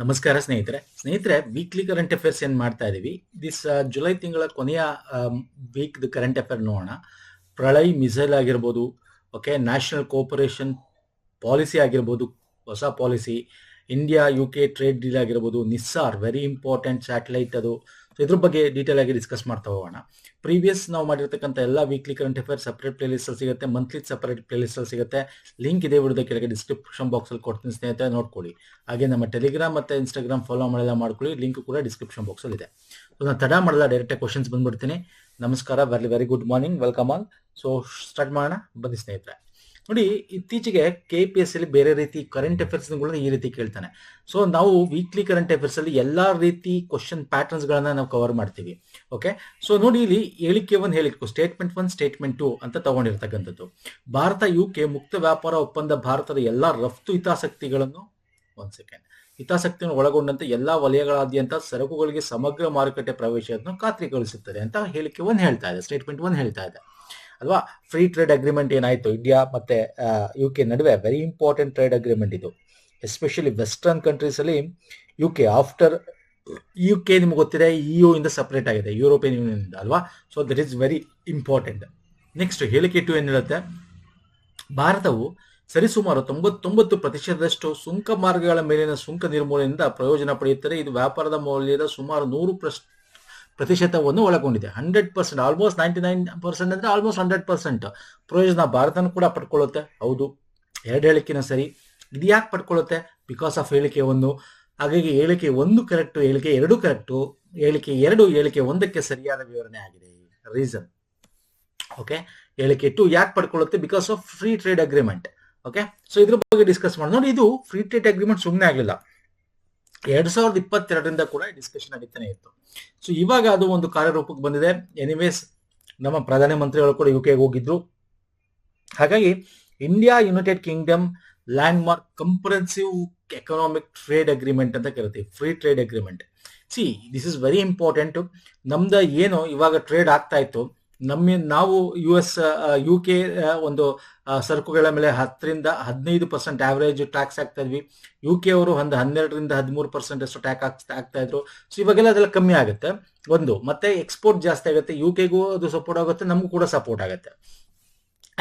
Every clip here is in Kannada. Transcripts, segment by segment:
ನಮಸ್ಕಾರ ಸ್ನೇಹಿತರೆ ವೀಕ್ಲಿ ಕರೆಂಟ್ ಅಫೇರ್ಸ್ ಏನ್ ಮಾಡ್ತಾ ಇದೀವಿ. ಜುಲೈ ತಿಂಗಳ ಕೊನೆಯ ವೀಕ್ ಕರೆಂಟ್ ಅಫೇರ್ ನೋಡೋಣ. ಪ್ರಳಯ್ ಮಿಸೈಲ್ ಆಗಿರ್ಬೋದು, ಓಕೆ, ನ್ಯಾಷನಲ್ ಕೋಪರೇಷನ್ ಪಾಲಿಸಿ ಆಗಿರ್ಬೋದು, ಹೊಸ policy, India UK trade deal ಆಗಿರ್ಬೋದು, ನಿಸ್ಸಾರ್ ವೆರಿ ಇಂಪಾರ್ಟೆಂಟ್ ಸ್ಯಾಟಲೈಟ್ ಅದು. ಸೊ ಇದ್ರ ಬಗ್ಗೆ ಡೀಟೇಲ್ ಆಗಿ ಡಿಸ್ಕಸ್ ಮಾಡ್ತಾ ಹೋಗೋಣ. ಪ್ರೀವಿಯಸ್ ನಾವು ಮಾಡಿರ್ತಕ್ಕಂಥ ಎಲ್ಲ weekly current affair separate playlist ಅಲ್ಲಿ ಸಿಗುತ್ತೆ, ಮಂತ್ಲಿ ಸಪರೇಟ್ ಪ್ಲೇಲಿಸ್ಟ್ ಅಲ್ಲಿ ಸಿಗುತ್ತೆ. ಲಿಂಕ್ ಇದೇ ವಿಡಿಯೋದ ಕೆಳಗೆ ಡಿಸ್ಕ್ರಿಪ್ಷನ್ ಬಾಕ್ಸ್ ಅಲ್ಲಿ ಕೊಡ್ತೀನಿ ಸ್ನೇಹಿತರೆ, ನೋಡ್ಕೊಳ್ಳಿ. ಹಾಗೆ ನಮ್ಮ ಟೆಲಿಗ್ರಾಮ್ ಮತ್ತೆ ಇನ್ಸ್ಟಾಗ್ರಾಮ್ ಫಾಲೋ ಮಾಡಲ್ಲ ಮಾಡ್ಕೊಳ್ಳಿ, ಲಿಂಕ್ ಕೂಡ ಡಿಸ್ಕ್ರಿಪ್ಷನ್ ಬಾಕ್ಸ್ ಅಲ್ಲಿ ಇದೆ. ಸೊ ನಾನು ತಡ ಮಾಡಲ್ಲ, ಡೈರೆಕ್ಟ್ ಕ್ವಶನ್ಸ್ ಬಂದ್ಬಿಡ್ತೀನಿ. ನಮಸ್ಕಾರ, very good morning, welcome all. So start ಮಾಡೋಣ ಬನ್ನಿ ಸ್ನೇಹಿತರೆ. ನೋಡಿ, ಇತ್ತೀಚೆಗೆ KPS ಅಲ್ಲಿ ಬೇರೆ ರೀತಿ ಕರೆಂಟ್ ಅಫೇರ್ಸ್ ಈ ರೀತಿ ಕೇಳ್ತಾನೆ. ಸೊ ನಾವು ವೀಕ್ಲಿ ಕರೆಂಟ್ ಅಫೇರ್ಸ್ ಅಲ್ಲಿ ಎಲ್ಲಾ ರೀತಿ ಕ್ವಶನ್ ಪ್ಯಾಟರ್ನ್ಸ್ ಗಳನ್ನ ನಾವು ಕವರ್ ಮಾಡ್ತೀವಿ. ಓಕೆ, ಸೊ ನೋಡಿ, ಇಲ್ಲಿ ಹೇಳಿಕೆ 1 ಹೇಳಿಕೆ ಸ್ಟೇಟ್ಮೆಂಟ್ 1 ಸ್ಟೇಟ್ಮೆಂಟ್ 2 ಅಂತ ತಗೊಂಡಿರ್ತಕ್ಕಂಥದ್ದು. ಭಾರತ UK ಮುಕ್ತ ವ್ಯಾಪಾರ ಒಪ್ಪಂದ ಭಾರತದ ಎಲ್ಲಾ ರಫ್ತು ಹಿತಾಸಕ್ತಿಗಳನ್ನು ಹಿತಾಸಕ್ತಿಯನ್ನು ಒಳಗೊಂಡಂತೆ ಎಲ್ಲಾ ವಲಯಗಳಾದ್ಯಂತ ಸರಕುಗಳಿಗೆ ಸಮಗ್ರ ಮಾರುಕಟ್ಟೆ ಪ್ರವೇಶವನ್ನು ಖಾತ್ರಿಗೊಳಿಸುತ್ತದೆ ಅಂತ ಹೇಳಿಕೆ 1 ಹೇಳ್ತಾ ಇದೆ, ಸ್ಟೇಟ್ಮೆಂಟ್ 1 ಹೇಳ್ತಾ ಇದೆ ಅಲ್ವಾ. ಫ್ರೀ ಟ್ರೇಡ್ ಅಗ್ರಿಮೆಂಟ್ ಏನಾಯ್ತು ಇಂಡಿಯಾ ಮತ್ತೆ UK ನಡುವೆ, ವೆರಿ ಇಂಪಾರ್ಟೆಂಟ್ ಟ್ರೇಡ್ ಅಗ್ರಿಮೆಂಟ್ ಇದು. ಎಸ್ಪೆಷಲಿ ವೆಸ್ಟರ್ನ್ ಕಂಟ್ರೀಸ್ ಅಲ್ಲಿ UK ಆಫ್ಟರ್ UK ನಿಮ್ಗೆ ಗೊತ್ತಿದೆ EU ಇಂದ ಸಪರೇಟ್ ಆಗಿದೆ, ಯುರೋಪಿಯನ್ ಯೂನಿಯನ್ ಇಂದ ಅಲ್ವಾ. So that is very important. Next ಹೇಳಿಕೆ 2 ಏನ್ ಹೇಳುತ್ತೆ, ಭಾರತವು ಸರಿಸುಮಾರು 99% ಸುಂಕ ಮಾರ್ಗಗಳ ಮೇಲಿನ ಸುಂಕ ನಿರ್ಮೂಲನೆಯಿಂದ ಪ್ರಯೋಜನ ಪಡೆಯುತ್ತದೆ. ಇದು ವ್ಯಾಪಾರದ ಮೌಲ್ಯದ ಸುಮಾರು 100% ಒಳಗೊಂಡಿದೆ. 100%, ಆಲ್ಮೋಸ್ಟ್ 99% ಅಂದ್ರೆ ಆಲ್ಮೋಸ್ಟ್ 100% ಪ್ರಯೋಜನ ಭಾರತನೂ ಕೂಡ ಪಡ್ಕೊಳ್ಳುತ್ತೆ. ಹೌದು, ಎರಡು ಹೇಳಿಕೆನ ಸರಿ. ಇದು ಯಾಕೆ ಪಡ್ಕೊಳ್ಳುತ್ತೆ? ಬಿಕಾಸ್ ಆಫ್ ಹೇಳಿಕೆ 1. ಹಾಗಾಗಿ ಹೇಳಿಕೆ 1 ಕರೆಕ್ಟ್, ಹೇಳಿಕೆ 2 ಕರೆಕ್ಟು, ಹೇಳಿಕೆ 2 ಹೇಳಿಕೆ 1ಕ್ಕೆ ಸರಿಯಾದ ವಿವರಣೆ ಆಗಿದೆ. Reason, okay. ಹೇಳಿಕೆ 2 ಯಾಕೆ ಪಡ್ಕೊಳ್ಳುತ್ತೆ? Because of free trade agreement. Okay, so ಇದ್ರ ಬಗ್ಗೆ ಡಿಸ್ಕಸ್ ಮಾಡಿ. ನೋಡಿ, ಇದು ಫ್ರೀ ಟ್ರೇಡ್ ಅಗ್ರಿಮೆಂಟ್ ಸುಮ್ಮನೆ ಆಗಲಿಲ್ಲ, 2022ರಿಂದ ಕೂಡ ಡಿಸ್ಕಷನ್ ನಡೀತಾನೆ ಇತ್ತು. ಸೊ ಇವಾಗ ಅದು ಒಂದು ಕಾರ್ಯರೂಪಕ್ಕೆ ಬಂದಿದೆ. ಎನಿವೇಸ್, ನಮ್ಮ ಪ್ರಧಾನಮಂತ್ರಿಗಳು ಕೂಡ UK ಹೋಗಿದ್ರು. ಹಾಗಾಗಿ India United Kingdom land mark comprehensive economic trade agreement ಅಂತ ಕರಿತೀವಿ, free trade agreement. This is very important. ನಮ್ದು ಏನು ಇವಾಗ ಟ್ರೇಡ್ ಆಗ್ತಾ ಇತ್ತು, ನಾವು UK ಒಂದು ಸರಕುಗಳ ಮೇಲೆ 10-15% ಆವರೇಜ್ ಟ್ಯಾಕ್ಸ್ ಆಗ್ತಾ ಇದ್ವಿ. UK ಅವರು ಒಂದು 12-13% ಅಷ್ಟು ಟ್ಯಾಕ್ಸ್ ಆಗ್ತಾ ಇದ್ರು. ಸೊ ಇವಾಗೆಲ್ಲ ಅದೆಲ್ಲ ಕಮ್ಮಿ ಆಗುತ್ತೆ ಒಂದು, ಮತ್ತೆ ಎಕ್ಸ್ಪೋರ್ಟ್ ಜಾಸ್ತಿ ಆಗುತ್ತೆ, UKಗೂ ಅದು ಸಪೋರ್ಟ್ ಆಗುತ್ತೆ, ನಮಗೂ ಕೂಡ ಸಪೋರ್ಟ್ ಆಗುತ್ತೆ.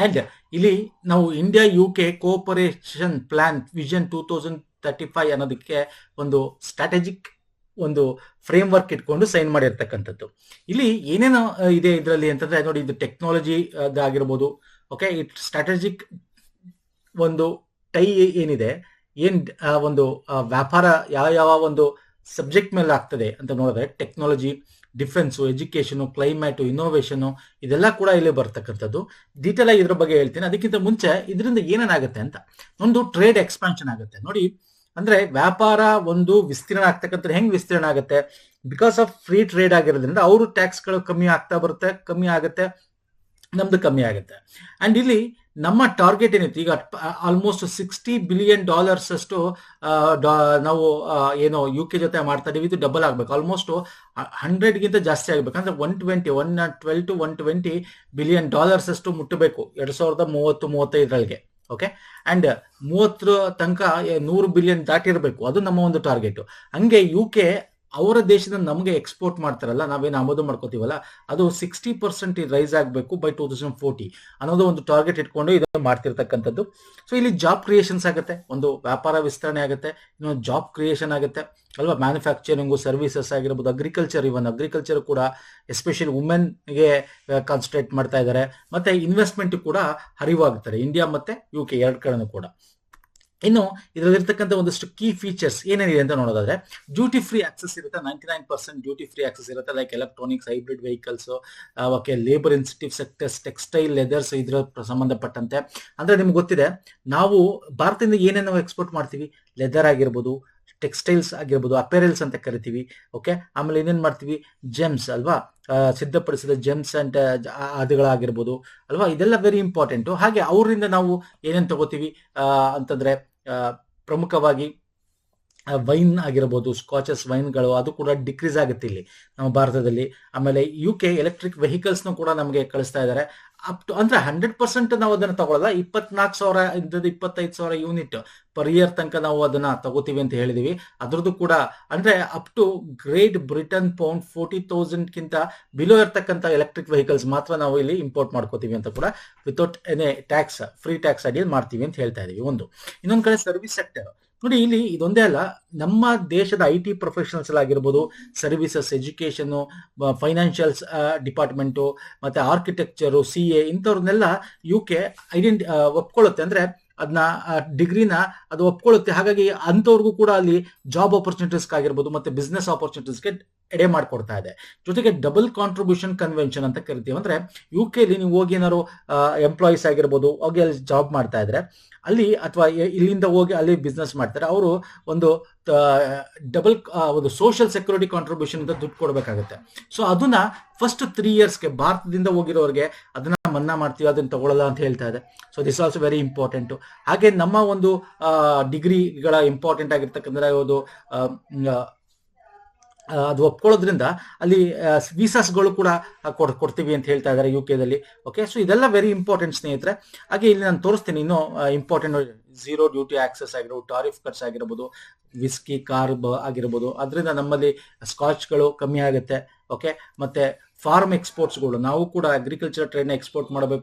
ಅಂಡ್ ಇಲ್ಲಿ ನಾವು India UK cooperation plan vision 2035 ಅನ್ನೋದಕ್ಕೆ ಒಂದು ಸ್ಟ್ರಾಟಜಿಕ್ ಒಂದು ಫ್ರೇಮ್ ವರ್ಕ್ ಇಟ್ಕೊಂಡು ಸೈನ್ ಮಾಡಿರ್ತಕ್ಕಂಥದ್ದು. ಇಲ್ಲಿ ಏನೇನು ಇದೆ ಇದರಲ್ಲಿ ಅಂತಂದ್ರೆ, ನೋಡಿ, ಇದು ಟೆಕ್ನಾಲಜಿ ಆಗಿರ್ಬೋದು, ಓಕೆ, ಸ್ಟ್ರಾಟಜಿಕ್ ಒಂದು ಟೈ ಏನಿದೆ, ಒಂದು ವ್ಯಾಪಾರ ಯಾವ ಒಂದು ಸಬ್ಜೆಕ್ಟ್ ಮೇಲೆ ಆಗ್ತದೆ ಅಂತ ನೋಡಿದ್ರೆ, ಟೆಕ್ನಾಲಜಿ, ಡಿಫೆನ್ಸು, ಎಜುಕೇಶನು, ಕ್ಲೈಮೇಟು, ಇನ್ನೋವೇಷನು, ಇದೆಲ್ಲ ಕೂಡ ಇಲ್ಲಿ ಬರ್ತಕ್ಕಂಥದ್ದು. ಡೀಟೇಲ್ ಆಗಿ ಇದ್ರ ಬಗ್ಗೆ ಹೇಳ್ತೀನಿ. ಅದಕ್ಕಿಂತ ಮುಂಚೆ ಇದರಿಂದ ಏನೇನಾಗುತ್ತೆ ಅಂತ, ಒಂದು ಟ್ರೇಡ್ ಎಕ್ಸ್ಪಾನ್ಷನ್ ಆಗುತ್ತೆ. ನೋಡಿ, ಅಂದ್ರೆ ವ್ಯಾಪಾರ ಒಂದು ವಿಸ್ತೀರ್ಣ ಆಗ್ತಕ್ಕಂಥದ್ದು. ಹೆಂಗ್ ವಿಸ್ತೀರ್ಣ ಆಗುತ್ತೆ? ಬಿಕಾಸ್ ಆಫ್ ಫ್ರೀ ಟ್ರೇಡ್ ಆಗಿರೋದ್ರಿಂದ ಅವರು ಟ್ಯಾಕ್ಸ್ಗಳು ಕಮ್ಮಿ ಆಗ್ತಾ ಬರುತ್ತೆ, ಕಮ್ಮಿ ಆಗುತ್ತೆ, ನಮ್ದು ಕಮ್ಮಿ ಆಗುತ್ತೆ. ಅಂಡ್ ಇಲ್ಲಿ ನಮ್ಮ ಟಾರ್ಗೆಟ್ ಏನಿತ್ತು, ಈಗ ಆಲ್ಮೋಸ್ಟ್ $60 ಬಿಲಿಯನ್ ಅಷ್ಟು ನಾವು ಏನೋ UK ಜೊತೆ ಮಾಡ್ತಾ ಇದೀವಿ. ಇದು ಡಬಲ್ ಆಗ್ಬೇಕು, ಆಲ್ಮೋಸ್ಟ್ 100ಗಿಂತ ಜಾಸ್ತಿ ಆಗ್ಬೇಕು. ಅಂದ್ರೆ 112 to 120 ಬಿಲಿಯನ್ ಅಷ್ಟು ಮುಟ್ಟಬೇಕು 2030-35 ಓಕೆ. ಅಂಡ್ 30 ತನಕ 100 ಬಿಲಿಯನ್ ದಾಟಿರ್ಬೇಕು, ಅದು ನಮ್ಮ ಒಂದು ಟಾರ್ಗೆಟ್. ಹಂಗೆ UK ಅವರ ದೇಶದಿಂದ ನಮಗೆ ಎಕ್ಸ್ಪೋರ್ಟ್ ಮಾಡ್ತಾರಲ್ಲ, ನಾವೇನು ಆಮದು ಮಾಡ್ಕೋತೀವಲ್ಲ, ಅದು 60% ರೈಸ್ ಆಗಬೇಕು ಬೈ 2040 ಅನ್ನೋದು ಒಂದು ಟಾರ್ಗೆಟ್ ಇಟ್ಕೊಂಡು ಇದು ಮಾಡ್ತಿರ್ತಕ್ಕಂಥದ್ದು. ಸೊ ಇಲ್ಲಿ ಜಾಬ್ ಕ್ರಿಯೇಷನ್ಸ್ ಆಗುತ್ತೆ, ಒಂದು ವ್ಯಾಪಾರ ವಿಸ್ತರಣೆ ಆಗುತ್ತೆ, ಇನ್ನೊಂದು ಜಾಬ್ ಕ್ರಿಯೇಷನ್ ಆಗುತ್ತೆ ಅಲ್ವಾ. ಮ್ಯಾನುಫ್ಯಾಕ್ಚರಿಂಗು, ಸರ್ವಿಸಸ್ ಆಗಿರ್ಬೋದು, ಅಗ್ರಿಕಲ್ಚರ್ ಕೂಡ ಎಸ್ಪೆಷಲಿ ವುಮೆನ್ಗೆ ಕಾನ್ಸಂಟ್ರೇಟ್ ಮಾಡ್ತಾ ಇದ್ದಾರೆ. ಮತ್ತೆ ಇನ್ವೆಸ್ಟ್ಮೆಂಟ್ ಕೂಡ ಹರಿವಾಗ್ತಾರೆ ಇಂಡಿಯಾ ಮತ್ತೆ UK ಎರಡು ಕಡೆನೂ ಕೂಡ. ಇನ್ನು ಇದರಲ್ಲಿರ್ತಕ್ಕಂಥ ಒಂದಷ್ಟು ಕೀ ಫೀಚರ್ಸ್ ಏನೇನಿದೆ ಅಂತ ನೋಡೋದಾದ್ರೆ, ಡ್ಯೂಟಿ ಫ್ರೀ ಆಕ್ಸೆಸ್ ಇರುತ್ತೆ, 99% ಡ್ಯೂಟಿ ಫ್ರೀ ಆಕ್ಸೆಸ್ ಇರುತ್ತೆ. Like electronics, hybrid vehicles, okay, labour incentive sectors, textile, leathers, ಇದ್ರ ಸಂಬಂಧಪಟ್ಟಂತೆ. ಅಂದ್ರೆ ನಿಮ್ಗೆ ಗೊತ್ತಿದೆ, ನಾವು ಭಾರತದಿಂದ ಏನೇನು ಎಕ್ಸ್ಪೋರ್ಟ್ ಮಾಡ್ತೀವಿ, ಲೆದರ್ ಆಗಿರ್ಬೋದು, ಟೆಕ್ಸ್ಟೈಲ್ಸ್ ಆಗಿರ್ಬೋದು, ಅಪೆರಲ್ಸ್ ಅಂತ ಕರಿತೀವಿ. ಓಕೆ, ಆಮೇಲೆ ಏನೇನ್ ಮಾಡ್ತೀವಿ, ಜೆಮ್ಸ್ ಅಲ್ವಾ, ಸಿದ್ಧಪಡಿಸಿದ ಜೆಮ್ಸ್ ಅಂಡ್ ಅದುಗಳಾಗಿರ್ಬೋದು ಅಲ್ವಾ, ಇದೆಲ್ಲ ವೆರಿ ಇಂಪಾರ್ಟೆಂಟ್. ಹಾಗೆ ಅವರಿಂದ ನಾವು ಏನೇನು ತಗೋತೀವಿ ಅಂತಂದ್ರೆ, ಪ್ರಮುಖವಾಗಿ ವೈನ್ ಆಗಿರ್ಬೋದು, ಸ್ಕಾಚಸ್ ವೈನ್ಗಳು, ಅದು ಕೂಡ ಡಿಕ್ರೀಸ್ ಆಗುತ್ತೆ ಇಲ್ಲಿ ನಮ್ಮ ಭಾರತದಲ್ಲಿ. ಆಮೇಲೆ UK ಎಲೆಕ್ಟ್ರಿಕ್ ವೆಹಿಕಲ್ಸ್ನು ಕೂಡ ನಮಗೆ ಕಳಿಸ್ತಾ ಇದ್ದಾರೆ. ಅಪ್ ಟು ಅಂದ್ರೆ 100% ನಾವು ಅದನ್ನು ತಗೊಳ್ಳಲ್ಲ, 24,000 ಇಂದ 25,000 ಯೂನಿಟ್ ಪರ್ ಇಯರ್ ತನಕ ನಾವು ಅದನ್ನ ತಗೋತೀವಿ ಅಂತ ಹೇಳಿದೀವಿ. ಅದ್ರದ್ದು ಕೂಡ ಅಂದ್ರೆ up to great Britain pound 40,000ಗಿಂತ ಬಿಲೋ ಇರ್ತಕ್ಕಂಥ ಎಲೆಕ್ಟ್ರಿಕ್ ವೆಹಿಕಲ್ಸ್ ಮಾತ್ರ ನಾವು ಇಲ್ಲಿ ಇಂಪೋರ್ಟ್ ಮಾಡ್ಕೋತೀವಿ ಅಂತ ಕೂಡ without any tax, free tax ಅಡಿಯಲ್ಲಿ ಮಾಡ್ತೀವಿ ಅಂತ ಹೇಳ್ತಾ ಇದೀವಿ. ಇನ್ನೊಂದು ಕಡೆ ಸರ್ವಿಸ್ ಸೆಕ್ಟರ್ ನೋಡಿ, ಇಲ್ಲಿ ಇದೊಂದೇ ಅಲ್ಲ, ನಮ್ಮ ದೇಶದ IT ಪ್ರೊಫೆಷನಲ್ಸ್ ಆಗಿರ್ಬೋದು, ಸರ್ವಿಸಸ್, ಎಜುಕೇಶನ್, ಫೈನಾನ್ಷಿಯಲ್ಸ್ ಡಿಪಾರ್ಟ್ಮೆಂಟು, ಮತ್ತೆ ಆರ್ಕಿಟೆಕ್ಚರು, CA ಇಂಥವ್ರನ್ನೆಲ್ಲ UK ಒಪ್ಕೊಳ್ಳುತ್ತೆ. ಅಂದ್ರೆ ಅದನ್ನ ಡಿಗ್ರಿನ ಅದು ಒಪ್ಕೊಳ್ಳುತ್ತೆ. ಹಾಗಾಗಿ ಅಂಥವ್ರಿಗೂ ಕೂಡ ಅಲ್ಲಿ ಜಾಬ್ ಆಪರ್ಚುನಿಟೀಸ್ ಆಗಿರ್ಬೋದು ಮತ್ತೆ ಬಿಸ್ನೆಸ್ ಆಪರ್ಚುನಿಟೀಸ್ಗೆ ಎಡೆ ಮಾಡ್ಕೊಡ್ತಾ ಇದೆ. ಜೊತೆಗೆ ಡಬಲ್ ಕಾಂಟ್ರಿಬ್ಯೂಷನ್ ಕನ್ವೆನ್ಷನ್ ಅಂತ ಕರಿತೀವಿ. ಅಂದ್ರೆ UK ನೀವು ಹೋಗಿ ಏನಾದ್ರು ಎಂಪ್ಲಾಯೀಸ್ ಆಗಿರ್ಬೋದು, ಹೋಗಿ ಅಲ್ಲಿ ಜಾಬ್ ಮಾಡ್ತಾ ಇದ್ರೆ ಅಲ್ಲಿ, ಅಥವಾ ಇಲ್ಲಿಂದ ಹೋಗಿ ಅಲ್ಲಿ ಬಿಸ್ನೆಸ್ ಮಾಡ್ತಾರೆ, ಅವರು ಒಂದು ಡಬಲ್ ಒಂದು ಸೋಷಿಯಲ್ ಸೆಕ್ಯೂರಿಟಿ ಕಾಂಟ್ರಿಬ್ಯೂಷನ್ ಅಂತ ದುಡ್ಡು ಕೊಡಬೇಕಾಗುತ್ತೆ. ಸೊ ಅದನ್ನ ಫಸ್ಟ್ 3 ಇಯರ್ಸ್ಗೆ ಭಾರತದಿಂದ ಹೋಗಿರೋರಿಗೆ ಅದನ್ನ ಮನ್ನಾ ಮಾಡ್ತೀವಿ, ಅದನ್ನ ತಗೊಳ್ಳಲ್ಲ ಅಂತ ಹೇಳ್ತಾ ಇದೆ. So this also very important. ಹಾಗೆ ನಮ್ಮ ಒಂದು ಡಿಗ್ರಿಗಳ ಇಂಪಾರ್ಟೆಂಟ್ ಆಗಿರ್ತಕ್ಕಂಥ ಒಂದು ಅದು ಒಪ್ಕೊಳ್ಳೋದ್ರಿಂದ ಅಲ್ಲಿ ವೀಸಾಸ್ಗಳು ಕೂಡ ಕೊಡ್ತೀವಿ ಅಂತ ಹೇಳ್ತಾ ಇದ್ದಾರೆ UKದಲ್ಲಿ. ಓಕೆ, ಸೊ ಇದೆಲ್ಲ ವೆರಿ ಇಂಪಾರ್ಟೆಂಟ್ ಸ್ನೇಹಿತರೆ. ಹಾಗೆ ಇಲ್ಲಿ ನಾನು ತೋರಿಸ್ತೀನಿ ಇನ್ನೂ ಇಂಪಾರ್ಟೆಂಟ್, ಝೀರೋ ಡ್ಯೂಟಿ ಆಕ್ಸೆಸ್ ಆಗಿರ್ಬೋದು, ಟಾರಿಫ್ ಖರ್ಚು ಆಗಿರ್ಬೋದು, ವಿಸ್ಕಿ, ಕಾರ್ಬ್ ಆಗಿರ್ಬೋದು, ಅದರಿಂದ ನಮ್ಮಲ್ಲಿ ಸ್ಕಾಚ್ಗಳು ಕಮ್ಮಿ ಆಗುತ್ತೆ. ಓಕೆ, ಮತ್ತೆ ಫಾರ್ಮ್ ಎಕ್ಸ್ಪೋರ್ಟ್ಸ್ಗಳು, ನಾವು ಕೂಡ ಅಗ್ರಿಕಲ್ಚರ್ ಟ್ರೇಡ್ನ ಎಕ್ಸ್ಪೋರ್ಟ್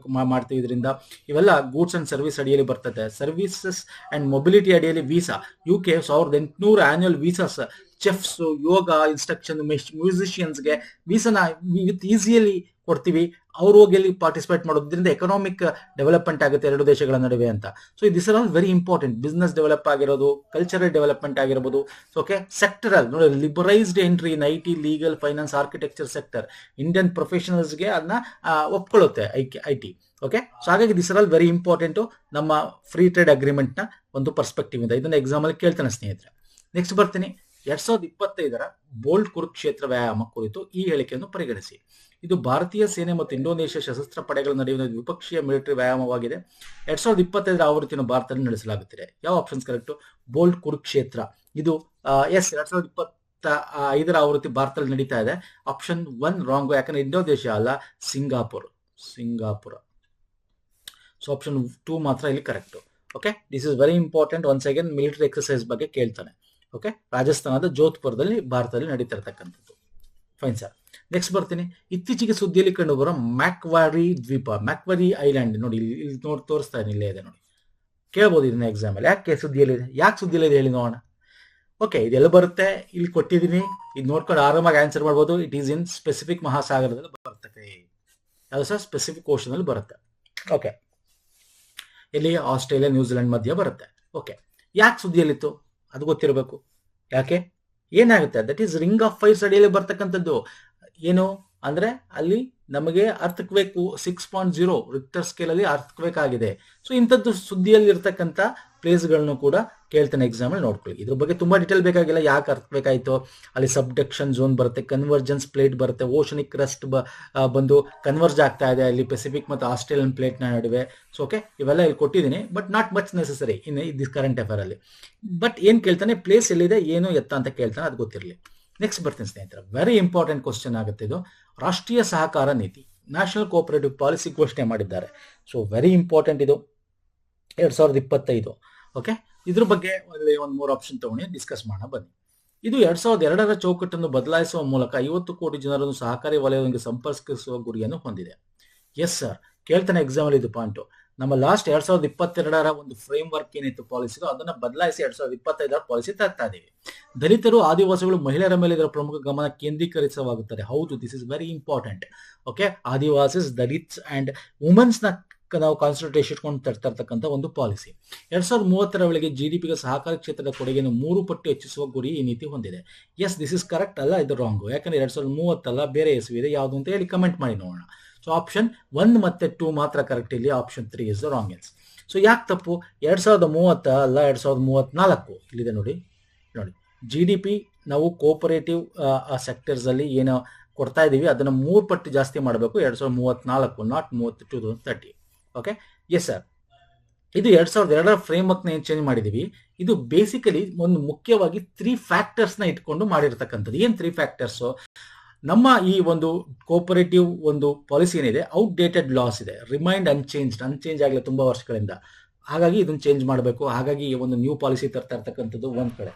ಮಾಡ್ತೀವಿ. ಇದರಿಂದ ಇವೆಲ್ಲ ಗೂಡ್ಸ್ ಅಂಡ್ ಸರ್ವಿಸ್ ಅಡಿಯಲ್ಲಿ ಬರ್ತದೆ. ಸರ್ವಿಸಸ್ ಅಂಡ್ ಮೊಬಿಲಿಟಿ ಅಡಿಯಲ್ಲಿ visa UK 1,800 annual visas, chefs, yoga instruction, ಮ್ಯೂಸಿಷಿಯನ್ಸ್ಗೆ ವೀಸಾನ ವಿತ್ ಈಸಿಯಲ್ಲಿ ಕೊಡ್ತೀವಿ. ಅವ್ರು ಹೋಗಿ ಅಲ್ಲಿ ಪಾರ್ಟಿಸಿಪೇಟ್ ಮಾಡೋದ್ರಿಂದ ಎಕನಾಮಿಕ್ ಡೆವಲಪ್ಮೆಂಟ್ ಆಗುತ್ತೆ ಎರಡು ದೇಶಗಳ ನಡುವೆ ಅಂತ. So this are all very important. Business develop ಆಗಿರೋದು, ಕಲ್ಚರಲ್ ಡೆವಲಪ್ಮೆಂಟ್ ಆಗಿರ್ಬೋದು. ಸೊ ಓಕೆ, ಸೆಕ್ಟರಲ್ ನೋಡಿ, liberalised entry in IT, legal, finance, architecture sector, Indian ಪ್ರೊಫೆಷನಲ್ಸ್ಗೆ ಅದನ್ನ ಒಪ್ಕೊಳ್ಳುತ್ತೆ IT. ಓಕೆ, ಸೊ ಹಾಗಾಗಿ this are all very important ನಮ್ಮ ಫ್ರೀ ಟ್ರೇಡ್ ಅಗ್ರಿಮೆಂಟ್ ನ ಒಂದು ಪರ್ಸ್ಪೆಕ್ಟಿವ್ ಇಂದ. ಇದನ್ನ ಎಕ್ಸಾಮ್ ಅಲ್ಲಿ ಕೇಳ್ತಾನೆ ಸ್ನೇಹಿತರೆ. ನೆಕ್ಸ್ಟ್ ಬರ್ತೀನಿ, 2025 ಬೋಲ್ಟ್ ಕುರುಕ್ಷೇತ್ರ ವ್ಯಾಯಾಮ ಕುರಿತು ಈ ಹೇಳಿಕೆಯನ್ನು ಪರಿಗಣಿಸಿ. ಇದು ಭಾರತೀಯ ಸೇನೆ ಮತ್ತು ಇಂಡೋನೇಷ್ಯಾ ಸಶಸ್ತ್ರ ಪಡೆಗಳ ನಡುವಿನ ದ್ವಿಪಕ್ಷೀಯ ಮಿಲಿಟರಿ ವ್ಯಾಯಾಮವಾಗಿದೆ. 2025 ಆವೃತ್ತಿಯನ್ನು ಭಾರತದಲ್ಲಿ ನಡೆಸಲಾಗುತ್ತಿದೆ. ಯಾವ ಆಪ್ಷನ್ಸ್ ಕರೆಕ್ಟ್? ಬೋಲ್ಟ್ ಕುರುಕ್ಷೇತ್ರ ಇದು 2025 ಆವೃತ್ತಿ ಭಾರತದಲ್ಲಿ ನಡೀತಾ ಇದೆ. ಆಪ್ಷನ್ 1 ರಾಂಗ್, ಯಾಕಂದ್ರೆ ಇಂಡೋನೇಷ್ಯಾ ಅಲ್ಲ, ಸಿಂಗಾಪುರ. ಸೊ ಆಪ್ಷನ್ 2 ಮಾತ್ರ ಇಲ್ಲಿ correct. Okay, this is very important. Once again military exercise ಬಗ್ಗೆ ಕೇಳ್ತಾನೆ. ಓಕೆ, ರಾಜಸ್ಥಾನದ ಜೋಧ್ಪುರದಲ್ಲಿ ಭಾರತದಲ್ಲಿ ನಡೀತಿರ್ತಕ್ಕಂಥದ್ದು. Fine sir. ನೆಕ್ಸ್ಟ್ ಬರ್ತೀನಿ, ಇತ್ತೀಚೆಗೆ ಸುದ್ದಿಯಲ್ಲಿ ಕಂಡು ಬರೋ ಮ್ಯಾಕ್ವಾರಿ ದ್ವೀಪ, ಮ್ಯಾಕ್ವಾರಿ ಐಲ್ಯಾಂಡ್ ನೋಡಿ, ಇಲ್ಲಿ ನೋಡಿ ತೋರಿಸ್ತಾ ಇಲ್ಲೇ ಇದೆ ನೋಡಿ, ಕೇಳ್ಬೋದು ಇದನ್ನ ಎಕ್ಸಾಮ್ ಅಲ್ಲಿ. ಯಾಕೆ ಸುದ್ದಿಯಲ್ಲಿದೆ ಹೇಳಿ ನೋಡೋಣ. ಓಕೆ, ಇದೆಲ್ಲ ಬರುತ್ತೆ, ಇಲ್ಲಿ ಕೊಟ್ಟಿದ್ದೀನಿ, ಇದು ನೋಡ್ಕೊಂಡು ಆರಾಮಾಗಿ ಆನ್ಸರ್ ಮಾಡ್ಬೋದು. ಇಟ್ ಈಸ್ ಇನ್ ಸ್ಪೆಸಿಫಿಕ್ ಮಹಾಸಾಗರದಲ್ಲಿ ಬರ್ತದೆ. ಯಾವುದು ಸರ್? ಸ್ಪೆಸಿಫಿಕ್ ಓಷನ್ ಅಲ್ಲಿ ಬರುತ್ತೆ. ಓಕೆ, ಇಲ್ಲಿ ಆಸ್ಟ್ರೇಲಿಯಾ, ನ್ಯೂಜಿಲೆಂಡ್ ಮಧ್ಯ ಬರುತ್ತೆ. ಓಕೆ, ಯಾಕೆ ಸುದ್ದಿಯಲ್ಲಿತ್ತು ಅದು ಗೊತ್ತಿರಬೇಕು. ಯಾಕೆ, ಏನಾಗುತ್ತೆ, that is ring of fires ಅಡಿಯಲ್ಲಿ ಬರ್ತಕ್ಕಂಥದ್ದು. ಏನು ಅಂದ್ರೆ ಅಲ್ಲಿ ನಮಗೆ ಅರ್ಥಕ್ವೇಕ್ 6.0 ರಿಕ್ಟರ್ ಸ್ಕೇಲ್ ಅಲ್ಲಿ ಅರ್ಥಕ್ವೇಕ್ ಆಗಿದೆ. ಸೊ ಇಂಥದ್ದು ಸುದ್ದಿಯಲ್ಲಿ ಇರ್ತಕ್ಕಂಥ ಪ್ಲೇಸ್ಗಳನ್ನು ಕೂಡ ಕೇಳ್ತಾನೆ ಎಕ್ಸಾಮ್ ಅಲ್ಲಿ, ನೋಡ್ಕೊಳ್ಳಿ. ಇದ್ರ ಬಗ್ಗೆ ತುಂಬಾ ಡೀಟೇಲ್ ಬೇಕಾಗಿಲ್ಲ. ಯಾಕೆ ಅರ್ಥಕ್ವೇಕ್ ಅಲ್ಲಿ ಸಬ್ಡಕ್ಷನ್ ಝೋನ್ ಬರುತ್ತೆ, ಕನ್ವರ್ಜೆನ್ಸ್ ಪ್ಲೇಟ್ ಬರುತ್ತೆ, ಓಷನಿಕ್ ಕ್ರಸ್ಟ್ ಬಂದು ಕನ್ವರ್ಜ್ ಆಗ್ತಾ ಇದೆ ಅಲ್ಲಿ ಪೆಸಿಫಿಕ್ ಮತ್ತು ಆಸ್ಟ್ರೇಲಿಯನ್ ಪ್ಲೇಟ್ ನ ನಡುವೆ. ಸೊ ಓಕೆ, ಇವೆಲ್ಲ ಇಲ್ಲಿ ಕೊಟ್ಟಿದ್ದೀನಿ, but not much necessary in this current affair ಅಲ್ಲಿ. ಬಟ್ ಏನ್ ಕೇಳ್ತಾನೆ, ಪ್ಲೇಸ್ ಎಲ್ಲಿದೆ, ಏನು ಎತ್ತ ಅಂತ ಕೇಳ್ತಾನೆ, ಅದು ಗೊತ್ತಿರಲಿ. ನೆಕ್ಸ್ಟ್ ಬರ್ತೀನಿ ಸ್ನೇಹಿತರೆ, ವೆರಿ ಇಂಪಾರ್ಟೆಂಟ್ ಕ್ವಶನ್ ಆಗುತ್ತೆ ಇದು. ರಾಷ್ಟ್ರೀಯ ಸಹಕಾರ ನೀತಿ, ನ್ಯಾಷನಲ್ ಕೋಆಪರೇಟಿವ್ ಪಾಲಿಸಿ ಘೋಷಣೆ ಮಾಡಿದ್ದಾರೆ. ಸೊ ವೆರಿ ಇಂಪಾರ್ಟೆಂಟ್ ಇದು, 2025. ಓಕೆ, ಇದ್ರ ಬಗ್ಗೆ ಒಂದು 3 ಆಪ್ಷನ್ ತಗೊಂಡು ಡಿಸ್ಕಸ್ ಮಾಡೋಣ ಬನ್ನಿ. ಇದು 2002ರ ಚೌಕಟ್ಟನ್ನು ಬದಲಾಯಿಸುವ ಮೂಲಕ 50 ಕೋಟಿ ಜನರನ್ನು ಸಹಕಾರಿ ವಲಯದೊಂದಿಗೆ ಸಂಪರ್ಕಿಸುವ ಗುರಿಯನ್ನು ಹೊಂದಿದೆ. ಎಸ್ ಸರ್, ಕೇಳ್ತಾನೆ ಎಕ್ಸಾಮ್ ಅಲ್ಲಿ ಇದು ಪಾಯಿಂಟ್. ನಮ್ಮ ಲಾಸ್ಟ್ 2022ರ ಒಂದು ಫ್ರೇಮ್ ವರ್ಕ್ ಏನಿತ್ತು ಪಾಲಿಸಿ, ಅದನ್ನ ಬದಲಾಯಿಸಿ 2025ರ ಪಾಲಿಸಿ ತರ್ತಾ ಇದೀವಿ. ದಲಿತರು, ಆದಿವಾಸಿಗಳು, ಮಹಿಳೆಯರ ಮೇಲೆ ಇದರ ಪ್ರಮುಖ ಗಮನ ಕೇಂದ್ರೀಕರಿಸಲಾಗುತ್ತದೆ. ಹೌದು, this is very important. Okay, Adivasis, Dalits and women's ನ ನಾವು ಕಾನ್ಸಂಟ್ರೇಷನ್ ಇಟ್ಕೊಂಡು ತರ್ತಾ ಇರ್ತಕ್ಕಂಥ ಒಂದು ಪಾಲಿಸಿ. 2030ರ ವೇಳೆಗೆ GDPಗೆ ಸಹಕಾರಿ ಕ್ಷೇತ್ರದ ಕೊಡುಗೆಯನ್ನು 3 ಪಟ್ಟು ಹೆಚ್ಚಿಸುವ ಗುರಿ ಈ ನೀತಿ ಹೊಂದಿದೆ. ಎಸ್, ದಿಸ್ ಇಸ್ ಕರೆಕ್ಟ್ ಅಲ್ಲ, ಇದು ರಾಂಗ್. ಯಾಕಂದ್ರೆ 2030 ಅಲ್ಲ, ಬೇರೆ ಇಸ್ವಿ ಇದೆ, ಯಾವುದು ಅಂತ ಹೇಳಿ ಕಮೆಂಟ್ ಮಾಡಿ ನೋಡೋಣ. ಸೊ ಆಪ್ಷನ್ 1 ಮತ್ತೆ 2 ಮಾತ್ರ ಕರೆಕ್ಟ್ ಇಲ್ಲಿ. Option 3 is wrong answer. So ಯಾಕೆ ತಪ್ಪು? 2030 ಅಲ್ಲ, 2034 ಇಲ್ಲಿದೆ ನೋಡಿ. GDP ನಾವು ಕೋಪರೇಟಿವ್ ಸೆಕ್ಟರ್ಸ್ ಅಲ್ಲಿ ಏನು ಕೊಡ್ತಾ ಇದೀವಿ ಅದನ್ನ 3 ಪಟ್ಟು ಜಾಸ್ತಿ ಮಾಡಬೇಕು 2034, ನಾಟ್ 2030. Okay, yes sir. ಇದು 2002 ಫ್ರೇಮ್ ವರ್ಕ್ ನ ಚೇಂಜ್ ಮಾಡಿದೀವಿ. ಇದು ಬೇಸಿಕಲಿ ಒಂದು ಮುಖ್ಯವಾಗಿ 3 ಫ್ಯಾಕ್ಟರ್ಸ್ ನ ಇಟ್ಕೊಂಡು ಮಾಡಿರ್ತಕ್ಕಂಥದ್ದು. ಏನ್ 3 ಫ್ಯಾಕ್ಟರ್ಸ್? ನಮ್ಮ ಈ ಒಂದು ಕೋಪರೇಟಿವ್ ಒಂದು ಪಾಲಿಸಿ ಏನಿದೆ, ಔಟ್ಡೇಟೆಡ್ ಲಾಸ್ ಇದೆ, ರಿಮೈಂಡ್ ಅನ್ಚೇಂಜ್ ಆಗಲಿ ತುಂಬಾ ವರ್ಷಗಳಿಂದ. ಹಾಗಾಗಿ ಇದನ್ನ ಚೇಂಜ್ ಮಾಡಬೇಕು. ಹಾಗಾಗಿ ಒಂದು ನ್ಯೂ ಪಾಲಿಸಿ ತರ್ತಾ ಇರ್ತಕ್ಕಂಥದ್ದು ಒಂದ್ ಕಡೆ.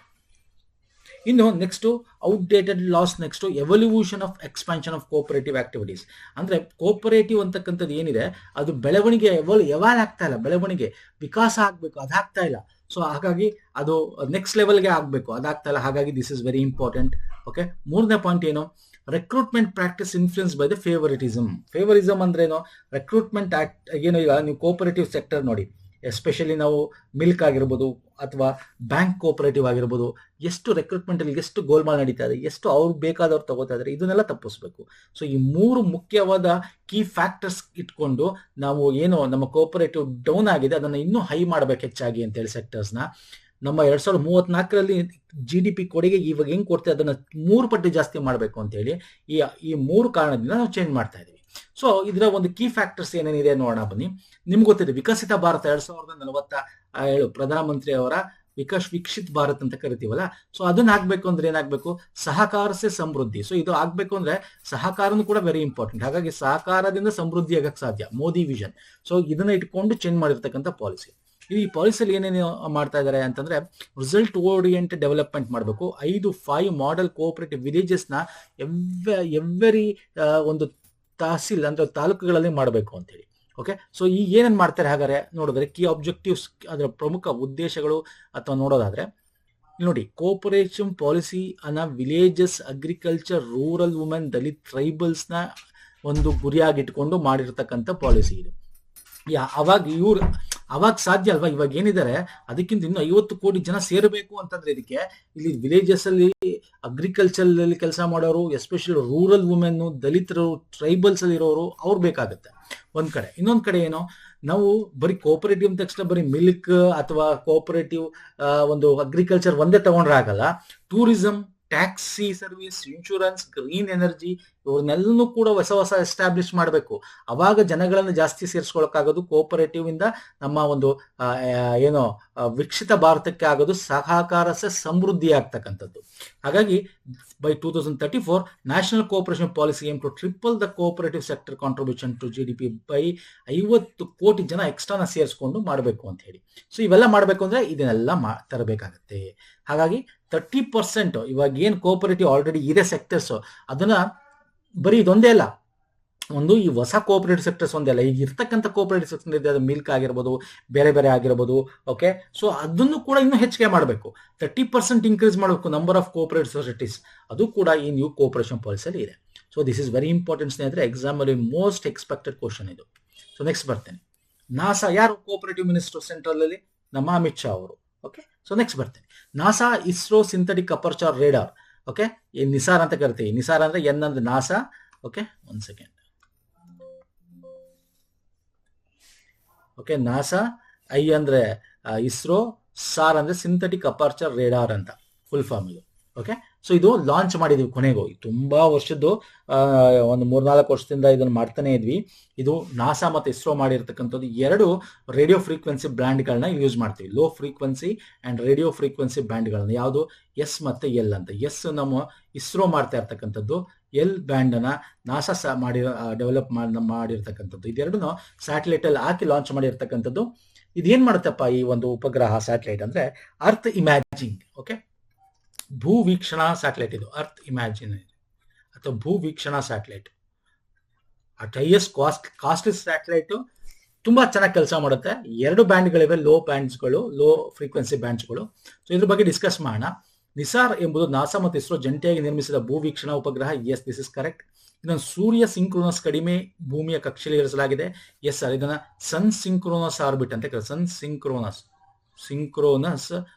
ಇನ್ನು next outdated loss, next evolution of expansion of cooperative activities. ಅಂದ್ರೆ ಕೋಪರೇಟಿವ್ ಅಂತಕ್ಕಂಥದ್ದು ಏನಿದೆ ಅದು ಬೆಳವಣಿಗೆ ಯಾವಾಗ ಆಗ್ತಾ ಇಲ್ಲ, ಬೆಳವಣಿಗೆ ವಿಕಾಸ ಆಗ್ಬೇಕು, ಅದಾಗ್ತಾ ಇಲ್ಲ. ಸೊ ಹಾಗಾಗಿ ಅದು ನೆಕ್ಸ್ಟ್ ಲೆವೆಲ್ಗೆ ಆಗ್ಬೇಕು, ಅದಾಗ್ತಾ ಇಲ್ಲ. ಹಾಗಾಗಿ this is very important. Okay, ಮೂರನೇ ಪಾಯಿಂಟ್ ಏನು? Recruitment practice influence by the favouritism ಅಂದ್ರೆ ಏನು? ರೆಕ್ರೂಟ್ಮೆಂಟ್ ಆಕ್ಟ್ ಏನು, ಈಗ ನೀವು ಕೋಪರೇಟಿವ್ ಸೆಕ್ಟರ್ ನೋಡಿ, ಎಸ್ಪೆಷಲಿ ನಾವು ಮಿಲ್ಕ್ ಆಗಿರ್ಬೋದು ಅಥವಾ ಬ್ಯಾಂಕ್ ಕೋಪರೇಟಿವ್ ಆಗಿರ್ಬೋದು, ಎಷ್ಟು ರೆಕ್ರೂಟ್ಮೆಂಟ್ ಅಲ್ಲಿ ಎಷ್ಟು ಗೋಲ್ಮಾಲ್ ನಡೀತಾ ಇದೆ, ಎಷ್ಟು ಅವ್ರಿಗೆ ಬೇಕಾದವ್ರು ತಗೋತಾ ಇದ್ದಾರೆ, ಇದನ್ನೆಲ್ಲ ತಪ್ಪಿಸ್ಬೇಕು. ಸೊ ಈ 3 ಮುಖ್ಯವಾದ ಕೀ ಫ್ಯಾಕ್ಟರ್ಸ್ ಇಟ್ಕೊಂಡು ನಾವು ಏನು ನಮ್ಮ ಕೋಪರೇಟಿವ್ ಡೌನ್ ಆಗಿದೆ ಅದನ್ನ ಇನ್ನೂ ಹೈ ಮಾಡ್ಬೇಕು ಹೆಚ್ಚಾಗಿ ಅಂತೇಳಿ ಸೆಕ್ಟರ್ಸ್ನ. ನಮ್ಮ 2034ರಲ್ಲಿ GDP ಕೊಡುಗೆ ಇವಾಗ ಹೆಂಗ್ ಕೊಡ್ತೇವೆ ಅದನ್ನ 3 ಪಟ್ಟು ಜಾಸ್ತಿ ಮಾಡಬೇಕು ಅಂತ ಹೇಳಿ ಈ 3 ಕಾರಣದಿಂದ ನಾವು ಚೇಂಜ್ ಮಾಡ್ತಾ ಇದೀವಿ. ಸೊ ಇದರ ಒಂದು ಕೀ ಫ್ಯಾಕ್ಟರ್ಸ್ ಏನೇನಿದೆ ನೋಡೋಣ ಬನ್ನಿ. ನಿಮ್ಗೆ ಗೊತ್ತಿದೆ ವಿಕಸಿತ ಭಾರತ 2047 ಪ್ರಧಾನಮಂತ್ರಿ ಅವರ ವಿಕಸಿತ್ ಭಾರತ್ ಅಂತ ಕರಿತೀವಲ್ಲ. ಸೊ ಅದನ್ನ ಆಗ್ಬೇಕು ಅಂದ್ರೆ ಏನಾಗ್ಬೇಕು? ಸಹಕಾರ ಸೆ ಸಮೃದ್ಧಿ. ಸೊ ಇದು ಆಗ್ಬೇಕು ಅಂದ್ರೆ ಸಹಕಾರನು ಕೂಡ ವೆರಿ ಇಂಪಾರ್ಟೆಂಟ್. ಹಾಗಾಗಿ ಸಹಕಾರದಿಂದ ಸಮೃದ್ಧಿ ಆಗಕ್ ಸಾಧ್ಯ, ಮೋದಿ ವಿಷನ್. ಸೊ ಇದನ್ನ ಇಟ್ಕೊಂಡು ಚೇಂಜ್ ಮಾಡಿರ್ತಕ್ಕಂಥ ಪಾಲಿಸಿ. ಈ ಪಾಲಿಸಿಯಲ್ಲಿ ಏನೇನು ಮಾಡ್ತಾ ಇದ್ದಾರೆ ಅಂತಂದ್ರೆ, ರಿಸಲ್ಟ್ ಓರಿಯೆಂಟೆಡ್ ಡೆವಲಪ್ಮೆಂಟ್ ಮಾಡಬೇಕು. 5 ಮಾಡೆಲ್ ಕೋಆಪರೇಟಿವ್ ವಿಲೇಜಸ್ ನ ಎವ್ರಿ ಒಂದು ತಹಸೀಲ್ ಅಂದ್ರೆ ತಾಲೂಕುಗಳಲ್ಲಿ ಮಾಡಬೇಕು ಅಂತ ಹೇಳಿ. ಓಕೆ, ಸೊ ಈಗ ಏನೇನ್ ಮಾಡ್ತಾರೆ ಹಾಗಾದ್ರೆ ನೋಡಿದ್ರೆ, ಕೀ ಆಬ್ಜೆಕ್ಟಿವ್ಸ್, ಅದರ ಪ್ರಮುಖ ಉದ್ದೇಶಗಳು ಅಥವಾ ನೋಡೋದಾದ್ರೆ ನೋಡಿ, ಕೋಪರೇಷನ್ ಪಾಲಿಸಿ ಅನ್ನ villages, agriculture, rural women, Dalit, tribals ನ ಒಂದು ಗುರಿಯಾಗಿಟ್ಕೊಂಡು ಮಾಡಿರ್ತಕ್ಕಂಥ ಪಾಲಿಸಿ ಇದು. ಅವಾಗ ಸಾಧ್ಯ ಅಲ್ವಾ? ಇವಾಗ ಏನಿದ್ದಾರೆ ಅದಕ್ಕಿಂತ ಇನ್ನು 50 ಕೋಟಿ ಜನ ಸೇರಬೇಕು ಅಂತಂದ್ರೆ ಇದಕ್ಕೆ ಇಲ್ಲಿ ವಿಲೇಜಸ್ ಅಲ್ಲಿ ಅಗ್ರಿಕಲ್ಚರ್ ಅಲ್ಲಿ ಕೆಲಸ ಮಾಡೋರು, ಎಸ್ಪೆಷಲಿ ರೂರಲ್ ವುಮೆನ್, ದಲಿತರು, ಟ್ರೈಬಲ್ಸ್ ಅಲ್ಲಿ ಇರೋರು, ಅವ್ರು ಬೇಕಾಗುತ್ತೆ ಒಂದ್ ಕಡೆ. ಇನ್ನೊಂದ್ ಕಡೆ ಏನೋ, ನಾವು ಬರೀ ಕೋಪರೇಟಿವ್ ತಕ್ಷಣ ಬರೀ ಮಿಲ್ಕ್ ಅಥವಾ ಕೋಪರೇಟಿವ್ ಒಂದು ಅಗ್ರಿಕಲ್ಚರ್ ಒಂದೇ ತಗೊಂಡ್ರೆ ಆಗಲ್ಲ. Tourism, taxi service, insurance, green energy, ಇವ್ರನ್ನೆಲ್ಲೂ ಕೂಡ ಹೊಸ ಎಸ್ಟಾಬ್ಲಿಷ್ ಮಾಡಬೇಕು. ಅವಾಗ ಜನಗಳನ್ನ ಜಾಸ್ತಿ ಸೇರಿಸ್ಕೊಳಕ್ಕಾಗೋದು. ಕೋಪರೇಟಿವ್ ಇಂದ ನಮ್ಮ ಒಂದು ಏನೋ ವಿಕಸಿತ ಭಾರತಕ್ಕೆ ಆಗೋದು ಸಹಕಾರ ಸಮೃದ್ಧಿ ಆಗ್ತಕ್ಕಂಥದ್ದು. ಹಾಗಾಗಿ by 2034 national cooperation policy aim to triple the cooperative sector contribution to GDP by 50 crore ಜನ ಎಕ್ಸ್ಟ್ರಾನ ಸೇರಿಸ್ಕೊಂಡು ಮಾಡಬೇಕು ಅಂತ ಹೇಳಿ. ಸೊ ಇವೆಲ್ಲ ಮಾಡಬೇಕು ಅಂದ್ರೆ ಇದನ್ನೆಲ್ಲ ತರಬೇಕಾಗತ್ತೆ. ಹಾಗಾಗಿ 30% ಇವಾಗ ಏನ್ ಕೋಪರೇಟಿವ್ ಆಲ್ರೆಡಿ ಇದೆ ಸೆಕ್ಟರ್ಸ್, ಅದನ್ನ ಬರೀ ಇದೊಂದೇ ಅಲ್ಲ, ಒಂದು ಈ ಹೊಸ ಕೋಪರೇಟಿವ್ ಸೆಕ್ಟರ್ಸ್ ಒಂದೇ ಅಲ್ಲ, ಈಗ ಇರ್ತಕ್ಕಂಥ ಕೋಪರೇಟಿವ್ ಸೆಕ್ಟರ್ ಇದೆ, ಅದು ಮಿಲ್ಕ್ ಆಗಿರ್ಬೋದು, ಬೇರೆ ಬೇರೆ ಆಗಿರ್ಬೋದು. ಓಕೆ, ಸೊ ಅದನ್ನು ಕೂಡ ಇನ್ನೂ ಹೆಚ್ಚಿಗೆ ಮಾಡಬೇಕು. 30% ಇನ್ಕ್ರೀಸ್ ಮಾಡಬೇಕು ನಂಬರ್ ಆಫ್ ಕೋಪರೇಟಿವ್ ಸೊಸೈಟೀಸ್. ಅದು ಕೂಡ ಈ ನ್ಯೂ ಕೋಪರೇಷನ್ ಪಾಲಿಸಿಯಲ್ಲಿ ಇದೆ. So this is very important ಸ್ನೇಹಿತರೆ, ಎಕ್ಸಾಮ್ ಅಲ್ಲಿ ಮೋಸ್ಟ್ ಎಕ್ಸ್ಪೆಕ್ಟೆಡ್ ಕ್ವಶನ್ ಇದು. ಸೊ ನೆಕ್ಸ್ಟ್ ಬರ್ತೇನೆ. ನಾಸಾ ಯಾರು ಕೋಪರೇಟಿವ್ ಮಿನಿಸ್ಟರ್ ಸೆಂಟ್ರಲ್ ಅಲ್ಲಿ? ನಮ್ಮ ಅಮಿತ್ ಶಾ ಅವರು. ಓಕೆ, ಸೊ ನೆಕ್ಸ್ಟ್ ಬರ್ತೇನೆ. NASA ISRO synthetic aperture radar. Okay, ಈ ನಿಸಾರ್ ಅಂತ ಕರಿತೀವಿ. ನಿಸಾರ್ ಅಂದ್ರೆ ಎನ್ ಅಂದ್ರೆ NASA. Okay, 1 second. Okay, NASA, I ಅಂದ್ರೆ ಇಸ್ರೋ, ಸಾರ್ ಅಂದ್ರೆ ಸಿಂಥೆಟಿಕ್ ಅಪರ್ಚರ್ ರೇಡಾರ್ ಅಂತ ಫುಲ್ ಫಾರ್ಮ್ ಇದು. ಓಕೆ, ಸೊ ಇದು ಲಾಂಚ್ ಮಾಡಿದ್ವಿ ಕೊನೆಗೂ. ತುಂಬಾ ವರ್ಷದ್ದು, ಒಂದು 3-4 ವರ್ಷದಿಂದ ಇದನ್ನು ಮಾಡ್ತಾನೆ ಇದ್ವಿ. ಇದು ನಾಸಾ ಮತ್ತು ಇಸ್ರೋ ಮಾಡಿರ್ತಕ್ಕಂಥದ್ದು 2 ರೇಡಿಯೋ ಫ್ರೀಕ್ವೆನ್ಸಿ ಬ್ಯಾಂಡ್ಗಳನ್ನ ಯೂಸ್ ಮಾಡ್ತೀವಿ. Low frequency and radio frequency ಬ್ಯಾಂಡ್ಗಳನ್ನ, ಯಾವುದು ಎಸ್ ಮತ್ತೆ ಎಲ್ ಅಂತ. ಎಸ್ ನಮ್ಮ ಇಸ್ರೋ ಮಾಡ್ತಾ ಇರ್ತಕ್ಕಂಥದ್ದು, ಎಲ್ ಬ್ಯಾಂಡ್ ಅನ್ನ ನಾಸಾ ಡೆವಲಪ್ ಮಾಡಿರ್ತಕ್ಕಂಥದ್ದು. ಇದೆರಡನ್ನು ಸ್ಯಾಟಲೈಟ್ ಅಲ್ಲಿ ಹಾಕಿ ಲಾಂಚ್ ಮಾಡಿರ್ತಕ್ಕಂಥದ್ದು. ಇದೇನ್ ಮಾಡುತ್ತಪ್ಪ ಈ ಒಂದು ಉಪಗ್ರಹ ಸ್ಯಾಟಲೈಟ್ ಅಂದ್ರೆ, ಅರ್ತ್ ಇಮ್ಯಾಜಿಂಗ್. ಓಕೆ, ಭೂವೀಕ್ಷಣಾ ಸ್ಯಾಟಲೈಟ್ ಇದು, ಅರ್ತ್ ಇಮ್ಯಾಜಿನ್ ಅಥವಾ ಭೂವೀಕ್ಷಣಾ ಸ್ಯಾಟಲೈಟ್. ಹೈಯೆಸ್ಟ್ ಕಾಸ್ಟ್ಲಿ ಸ್ಯಾಟಲೈಟ್, ತುಂಬಾ ಚೆನ್ನಾಗಿ ಕೆಲಸ ಮಾಡುತ್ತೆ. 2 ಬ್ಯಾಂಡ್ಗಳಿವೆ, ಲೋ ಬ್ಯಾಂಡ್ಸ್ಗಳು, ಲೋ ಫ್ರೀಕ್ವೆನ್ಸಿ ಬ್ಯಾಂಡ್ಸ್ಗಳು. ಸೊ ಇದ್ರ ಬಗ್ಗೆ ಡಿಸ್ಕಸ್ ಮಾಡೋಣ. ನಿಸಾರ್ ಎಂಬುದು ನಾಸಾ ಮತ್ತು ಇಸ್ರೋ ಜಂಟಿಯಾಗಿ ನಿರ್ಮಿಸಿದ ಭೂವೀಕ್ಷಣಾ ಉಪಗ್ರಹ. Yes, this is correct. ಇದನ್ನು ಸೂರ್ಯ ಸಿಂಕ್ರೋನಸ್ ಕಡಿಮೆ ಭೂಮಿಯ ಕಕ್ಷೆಯಲ್ಲಿ ಇರಿಸಲಾಗಿದೆ. ಎಸ್ ಸರ್, ಇದನ್ನ ಸನ್ ಸಿಂಕ್ರೋನಸ್ ಆರ್ಬಿಟ್ ಅಂತ ಕರೀತಾರೆ. Sun synchronous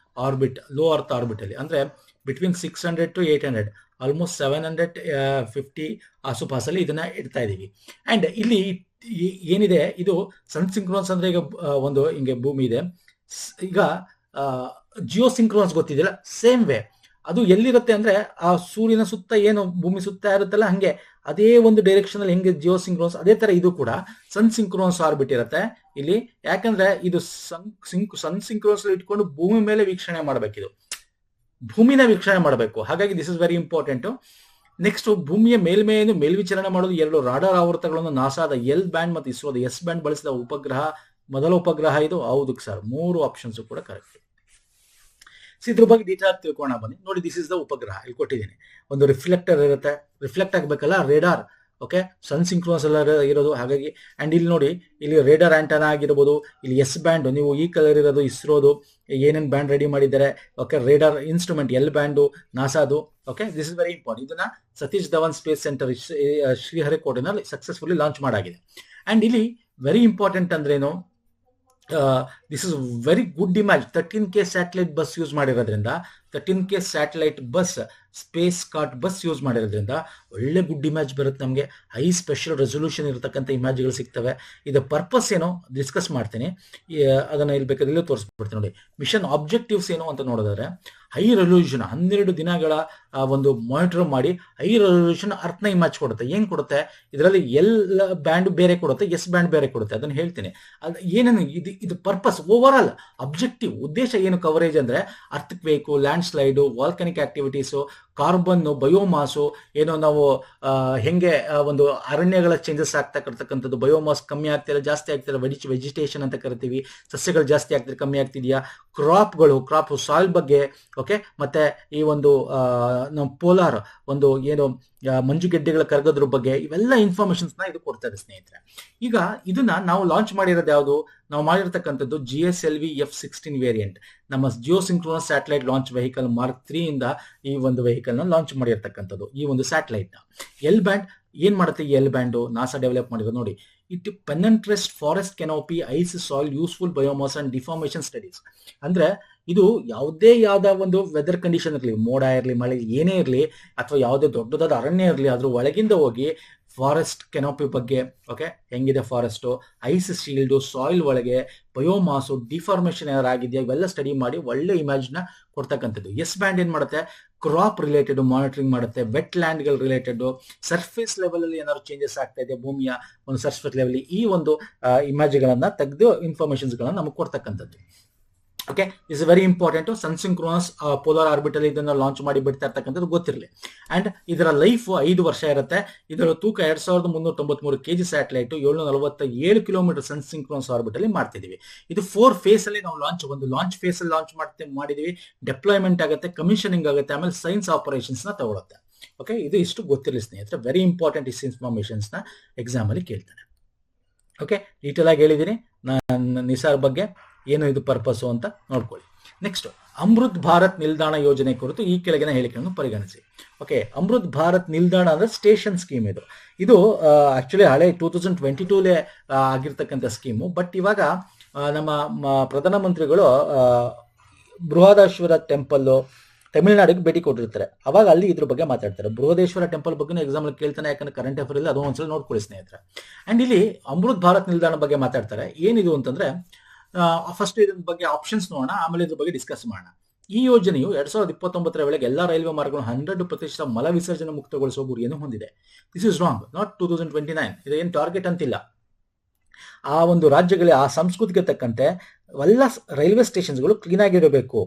orbit, low earth orbit ಅಲ್ಲಿ, ಅಂದ್ರೆ ಬಿಟ್ವೀನ್ 600 to 800, ಆಲ್ಮೋಸ್ಟ್ 750 ಆಸುಪಾಸಲ್ಲಿ ಇದನ್ನ ಇಡ್ತಾ ಇದೀವಿ. ಅಂಡ್ ಇಲ್ಲಿ ಏನಿದೆ, ಇದು ಸನ್ ಸಿಂಕ್ರೋನಸ್ ಅಂದ್ರೆ ಈಗ ಒಂದು ಹಿಂಗೆ ಭೂಮಿ ಇದೆ. ಈಗ ಜಿಯೋ ಸಿಂಕ್ರೋನಸ್ ಗೊತ್ತಿದೆಯಲ್ಲ, ಸೇಮ್ ವೇ ಅದು ಎಲ್ಲಿರುತ್ತೆ ಅಂದ್ರೆ ಆ ಸೂರ್ಯನ ಸುತ್ತ ಏನು ಭೂಮಿ ಸುತ್ತ ಇರುತ್ತಲ್ಲ ಹಂಗೆ ಅದೇ ಒಂದು ಡೈರೆಕ್ಷನ್ ಅಲ್ಲಿ ಹೆಂಗೆ ಜಿಯೋ ಸಿಂಕ್ರೋನಸ್ ಅದೇ ತರ ಇದು ಕೂಡ ಸನ್ ಸಿಂಕ್ರೋನಸ್ ಆರ್ಬಿಟ್ ಇರುತ್ತೆ ಇಲ್ಲಿ. ಯಾಕಂದ್ರೆ ಇದು ಸನ್ ಸಿಂಕ್ರೋನಸ್ ಇಟ್ಕೊಂಡು ಭೂಮಿ ಮೇಲೆ ವೀಕ್ಷಣೆ ಮಾಡಬೇಕಿದು, ಭೂಮಿನ ವೀಕ್ಷಣೆ ಮಾಡಬೇಕು. ಹಾಗಾಗಿ this is very important. Next, ಭೂಮಿಯ ಮೇಲ್ಮೆಯನ್ನು ಮೇಲ್ವಿಚಾರಣೆ ಮಾಡೋದು 2 ರಾಡಾರ್ ಆವರ್ತಗಳನ್ನು ನಾಸಾದ ಎಲ್ ಬ್ಯಾಂಡ್ ಮತ್ತು ಇಸ್ರೋದ ಎಸ್ ಬ್ಯಾಂಡ್ ಬಳಸಿದ ಉಪಗ್ರಹ, ಮೊದಲ ಉಪಗ್ರಹ ಇದು. ಹೌದು ಸರ್, 3 ಆಪ್ಷನ್ಸ್ ಕೂಡ ಕರೆಕ್ಟ್. ಇದ್ರ ಬಗ್ಗೆ ಡೀಟೇಲ್ ಆಗಿ ತಿಳ್ಕೊಳ್ಳೋಣ ಬನ್ನಿ. ನೋಡಿ, ದಿಸ್ ಇಸ್ ದ ಉಪಗ್ರಹ, ಇಲ್ಲಿ ಕೊಟ್ಟಿದ್ದೀನಿ. ಒಂದು ರಿಫ್ಲೆಕ್ಟರ್ ಇರುತ್ತೆ, ರಿಫ್ಲೆಕ್ಟ್ ಆಗ್ಬೇಕಲ್ಲ ರೇಡಾರ್. ಓಕೆ, ಸನ್ ಸಿಂಕ್ರೋನಸ್ ಎಲ್ಲ ಇರೋದು. ಹಾಗಾಗಿ ಅಂಡ್ ಇಲ್ಲಿ ನೋಡಿ, ಇಲ್ಲಿ ರೇಡಾರ್ ಆಂಟನಾ ಆಗಿರ್ಬೋದು, ಇಲ್ಲಿ ಎಸ್ ಬ್ಯಾಂಡ್, ನೀವು ಈ ಕಲರ್ ಇರೋದು ಇಸ್ರೋದು ಏನೇನು ಬ್ಯಾಂಡ್ ರೆಡಿ ಮಾಡಿದ್ದಾರೆ. Okay, radar instrument L band ನಾಸಾದು. Okay, this is very important. ಇದನ್ನ ಸತೀಶ್ ಧವನ್ ಸ್ಪೇಸ್ ಸೆಂಟರ್ ಶ್ರೀಹರಿಕೋಟೆನಲ್ಲಿ ಸಕ್ಸಸ್ಫುಲಿ ಲಾಂಚ್ ಮಾಡಾಗಿದೆ. ಅಂಡ್ ಇಲ್ಲಿ ವೆರಿ ಇಂಪಾರ್ಟೆಂಟ್ ಅಂದ್ರೇನು, this is very good image. 13K satellite bus use ಮಾಡಿರೋದ್ರಿಂದ, 13K satellite bus, space cart bus use ಮಾಡಿರೋದ್ರಿಂದ ಒಳ್ಳೆ ಗುಡ್ ಇಮೇಜ್ ಬರುತ್ತೆ ನಮಗೆ. ಹೈ ಸ್ಪೆಷಲ್ ರೆಸೊಲ್ಯೂಷನ್ ಇರತಕ್ಕಂಥ ಇಮೇಜ್ಗಳು ಸಿಗ್ತವೆ. ಇದರ ಪರ್ಪಸ್ ಏನೋ ಡಿಸ್ಕಸ್ ಮಾಡ್ತೀನಿ, ಅದನ್ನ ಇಲ್ಲಿ ಬೇಕಾದ್ರೆ ಇಲ್ಲೂ ತೋರಿಸ್ಬಿಡ್ತೀನಿ. ನೋಡಿ, ಮಿಷನ್ ಆಬ್ಜೆಕ್ಟಿವ್ಸ್ ಏನು ಅಂತ ನೋಡಿದ್ರೆ, ಹೈ ರೆಸೊಲ್ಯೂಷನ್ 12 ದಿನಗಳ ಒಂದು ಮಾನಿಟರ್ ಮಾಡಿ ಹೈ ರೆಸೊಲ್ಯೂಷನ್ ಅರ್ಥನ ಇಮೇಜ್ ಕೊಡುತ್ತೆ. ಏನ್ ಕೊಡುತ್ತೆ ಇದರಲ್ಲಿ, ಎಲ್ ಬ್ಯಾಂಡ್ ಬೇರೆ ಕೊಡುತ್ತೆ, ಎಸ್ ಬ್ಯಾಂಡ್ ಬೇರೆ ಕೊಡುತ್ತೆ. ಅದನ್ನ ಹೇಳ್ತೀನಿ. ಅದು ಏನೇನು ಇದು ಪರ್ಪಸ್, ಓವರ್ ಆಲ್ ಅಬ್ಜೆಕ್ಟಿವ್ ಉದ್ದೇಶ ಏನು ಕವರೇಜ್ ಅಂದ್ರೆ, earthquake, landslide, volcanic activities, carbon, biomass, ಏನೋ ನಾವು ಹೆಂಗೆ ಒಂದು ಅರಣ್ಯಗಳ ಚೇಂಜಸ್ ಆಗ್ತಕ್ಕಂಥದ್ದು, ಬಯೋಮಾಸ್ ಕಮ್ಮಿ ಆಗ್ತಿಲ್ಲ ಜಾಸ್ತಿ ಆಗ್ತಿಲ್ಲ, ವೆಜಿಟೇಷನ್ ಅಂತ ಕರಿತೀವಿ, ಸಸ್ಯಗಳು ಜಾಸ್ತಿ ಆಗ್ತಿದೆ ಕಮ್ಮಿ ಆಗ್ತಿದೆಯಾ, ಕ್ರಾಪ್ ಸಾಯಿಲ್ ಬಗ್ಗೆ. ಓಕೆ, ಮತ್ತೆ ಈ ಒಂದು ನಮ್ಮ ಪೋಲಾರ್ ಒಂದು ಏನು ಮಂಜುಗೆಡ್ಡೆಗಳ ಕರಗೋದ್ರ ಬಗ್ಗೆ, ಇವೆಲ್ಲ ಇನ್ಫಾರ್ಮೇಶನ್ಸ್ ನ ಇದು ಕೊಡ್ತಾರೆ ಸ್ನೇಹಿತರೆ. ಈಗ ಇದನ್ನ ನಾವು ಲಾಂಚ್ ಮಾಡಿರೋದು ಯಾವುದು, ನಾವು ಮಾಡಿರ್ತಕ್ಕಂಥದ್ದು GSLV F-16 ವೇರಿಯಂಟ್, ನಮ್ಮ Jio synchronous satellite launch vehicle mark 3 ಇಂದ ಈ ಒಂದು ವೆಹಿಕಲ್ ನ ಲಾಂಚ್ ಮಾಡಿರ್ತಕ್ಕಂಥದ್ದು. ಈ ಒಂದು ಸ್ಯಾಟಲೈಟ್ ನ ಎಲ್ ಬ್ಯಾಂಡ್ ಏನ್ ಮಾಡುತ್ತೆ, ಈ ಎಲ್ ಬ್ಯಾಂಡ್ ನಾಸಾ ಡೆವಲಪ್ ಮಾಡಿರೋದು. ನೋಡಿ, it penetrates forest canopy, ice, soil, useful biomass and deformation studies. ಅಂದ್ರೆ ಇದು ಯಾವ್ದ ಒಂದು ವೆದರ್ ಕಂಡೀಷನ್ ಇರಲಿ, ಮೋಡ ಇರಲಿ, ಮಳೆ ಏನೇ ಇರಲಿ, ಅಥವಾ ಯಾವುದೇ ದೊಡ್ಡದಾದ ಅರಣ್ಯ ಇರಲಿ, ಅದ್ರ ಒಳಗಿಂದ ಹೋಗಿ ಫಾರೆಸ್ಟ್ ಕೆನೋಪಿ ಬಗ್ಗೆ, ಓಕೆ, ಹೆಂಗಿದೆ ಫಾರೆಸ್ಟ್, ಐಸ್ ಶೀಲ್ಡು, ಸಾಯಿಲ್ ಒಳಗೆ ಬಯೋಮಾಸು, ಡಿಫಾರ್ಮೇಶನ್ ಏನಾರಾಗಿದೆಯಾ, ಇವೆಲ್ಲ ಸ್ಟಡಿ ಮಾಡಿ ಒಳ್ಳೆ ಇಮೇಜ್ ನ ಕೊಡ್ತಕ್ಕಂಥದ್ದು. ಎಸ್ ಬ್ಯಾಂಡ್ ಏನ್ ಮಾಡುತ್ತೆ, ಕ್ರಾಪ್ ರಿಲೇಟೆಡ್ ಮಾನಿಟರಿಂಗ್ ಮಾಡುತ್ತೆ, ವೆಟ್ ಲ್ಯಾಂಡ್ ಗಳು ರಿಲೇಟೆಡ್, ಸರ್ಫೇಸ್ ಲೆವೆಲ್ ಅಲ್ಲಿ ಏನಾದ್ರು ಚೇಂಜಸ್ ಆಗ್ತಾ ಇದೆ ಭೂಮಿಯ ಒಂದು ಸರ್ಫೇಸ್ ಲೆವೆಲ್, ಈ ಒಂದು ಇಮೇಜ್ ಗಳನ್ನ ತೆಗೆದು ಇನ್ಫಾರ್ಮೇಶನ್ಸ್ ಗಳನ್ನ ನಮಗೆ ಕೊಡ್ತಕ್ಕಂಥದ್ದು. Okay, is very important. Sun synchronous polar orbital ಇದನ್ನ ಲಾಂಚ್ ಮಾಡಿ ಬಿಡ್ತಾ ಇರ್ತಕ್ಕಂಥದ್ದು ಗೊತ್ತಿರಲಿ. ಅಂಡ್ ಇದರ ಲೈಫ್ 5 ವರ್ಷ ಇರುತ್ತೆ. ಇದರ ತೂಕ 2393 kg ಸ್ಯಾಟಲೈಟ್, 747 ಕಿಲೋಮೀಟರ್ ಸನ್ ಸಿಂಕ್ರೋನಸ್ ಆರ್ಬಿಟಲ್ ಮಾಡ್ತಿದೀವಿ. ಇದು 4 ಫೇಸ್ ಅಲ್ಲಿ ನಾವು ಒಂದು ಲಾಂಚ್ ಫೇಸ್ ಅಲ್ಲಿ ಲಾಂಚ್ ಮಾಡಿದೀವಿ, ಡೆಪ್ಲಾಯ್ಮೆಂಟ್ ಆಗುತ್ತೆ, ಕಮಿಷನಿಂಗ್ ಆಗುತ್ತೆ, ಆಮೇಲೆ ಸೈನ್ಸ್ ಆಪರೇಷನ್ಸ್ ನ ತಗೊಳುತ್ತೆ. ಓಕೆ, ಇದು ಇಷ್ಟು ಗೊತ್ತಿರಲಿ ಸ್ನೇಹಿತರೆ, ವೆರಿ ಇಂಪಾರ್ಟೆಂಟ್ ಇಸ್ ಇನ್ಫಾರ್ಮೇಶನ್ಸ್ ನ ಎಕ್ಸಾಮ್ ಅಲ್ಲಿ ಕೇಳ್ತಾನೆ. ಓಕೆ, ಡೀಟೇಲ್ ಆಗಿ ಹೇಳಿದೀನಿ ನಿಸಾರ್ ಬಗ್ಗೆ, ಏನು ಇದು ಪರ್ಪಸ್ ಅಂತ ನೋಡ್ಕೊಳ್ಳಿ. ನೆಕ್ಸ್ಟ್, ಅಮೃತ್ ಭಾರತ್ ನಿಲ್ದಾಣ ಯೋಜನೆ ಕುರಿತು ಈ ಕೆಳಗಿನ ಹೇಳಿಕೆಯನ್ನು ಪರಿಗಣಿಸಿ. ಓಕೆ, ಅಮೃತ್ ಭಾರತ್ ನಿಲ್ದಾಣ ಅಂದ್ರೆ ಸ್ಟೇಷನ್ ಸ್ಕೀಮ್. ಇದು ಆಕ್ಚುಲಿ ಹಳೆ 2022 ಆಗಿರ್ತಕ್ಕಂಥ ಸ್ಕೀಮು. ಬಟ್ ಇವಾಗ ನಮ್ಮ ಪ್ರಧಾನಮಂತ್ರಿಗಳು ಬೃಹದೇಶ್ವರ ಟೆಂಪಲ್ ತಮಿಳುನಾಡಿಗೆ ಭೇಟಿ ಕೊಟ್ಟಿರ್ತಾರೆ, ಅವಾಗ ಅಲ್ಲಿ ಇದ್ರ ಬಗ್ಗೆ ಮಾತಾಡ್ತಾರೆ. ಬೃಹದೇಶ್ವರ ಟೆಂಪಲ್ ಬಗ್ಗೆ ಎಕ್ಸಾಮ್ ಅಲ್ಲಿ ಕೇಳ್ತಾನೆ, ಯಾಕಂದ್ರೆ ಕರೆಂಟ್ ಅಫೇರ್ ಅಲ್ಲಿ ಅದು ಒಂದ್ಸಲ ನೋಡ್ಕೊಳ್ಳಿ ಸ್ನೇಹಿತರೆ. ಅಂಡ್ ಇಲ್ಲಿ ಅಮೃತ್ ಭಾರತ್ ನಿಲ್ದಾಣ ಬಗ್ಗೆ ಮಾತಾಡ್ತಾರೆ. ಏನಿದು ಅಂತಂದ್ರೆ, ಫಸ್ಟ್ ಇದ್ರ ಬಗ್ಗೆ ಆಪ್ಷನ್ಸ್ ನೋಡೋಣ, ಆಮೇಲೆ ಇದ್ರ ಬಗ್ಗೆ ಡಿಸ್ಕಸ್ ಮಾಡೋಣ. ಈ ಯೋಜನೆಯು 2029 ವೇಳೆಗೆ ಎಲ್ಲಾ ರೈಲ್ವೆ ಮಾರ್ಗಗಳನ್ನು 100% ಮಲ ವಿಸರ್ಜನೆ ಮುಕ್ತಗೊಳಿಸುವ ಗುರಿಯನ್ನು ಹೊಂದಿದೆ. This is wrong, not 2029. ಇದು ಏನು ಟಾರ್ಗೆಟ್ ಅಂತಿಲ್ಲ. ಆ ಒಂದು ರಾಜ್ಯಗಳಿಗೆ ಆ ಸಂಸ್ಕೃತಿಗೆ ತಕ್ಕಂತೆ ಎಲ್ಲ ರೈಲ್ವೆ ಸ್ಟೇಷನ್ಸ್ಗಳು ಕ್ಲೀನ್ ಆಗಿರಬೇಕು,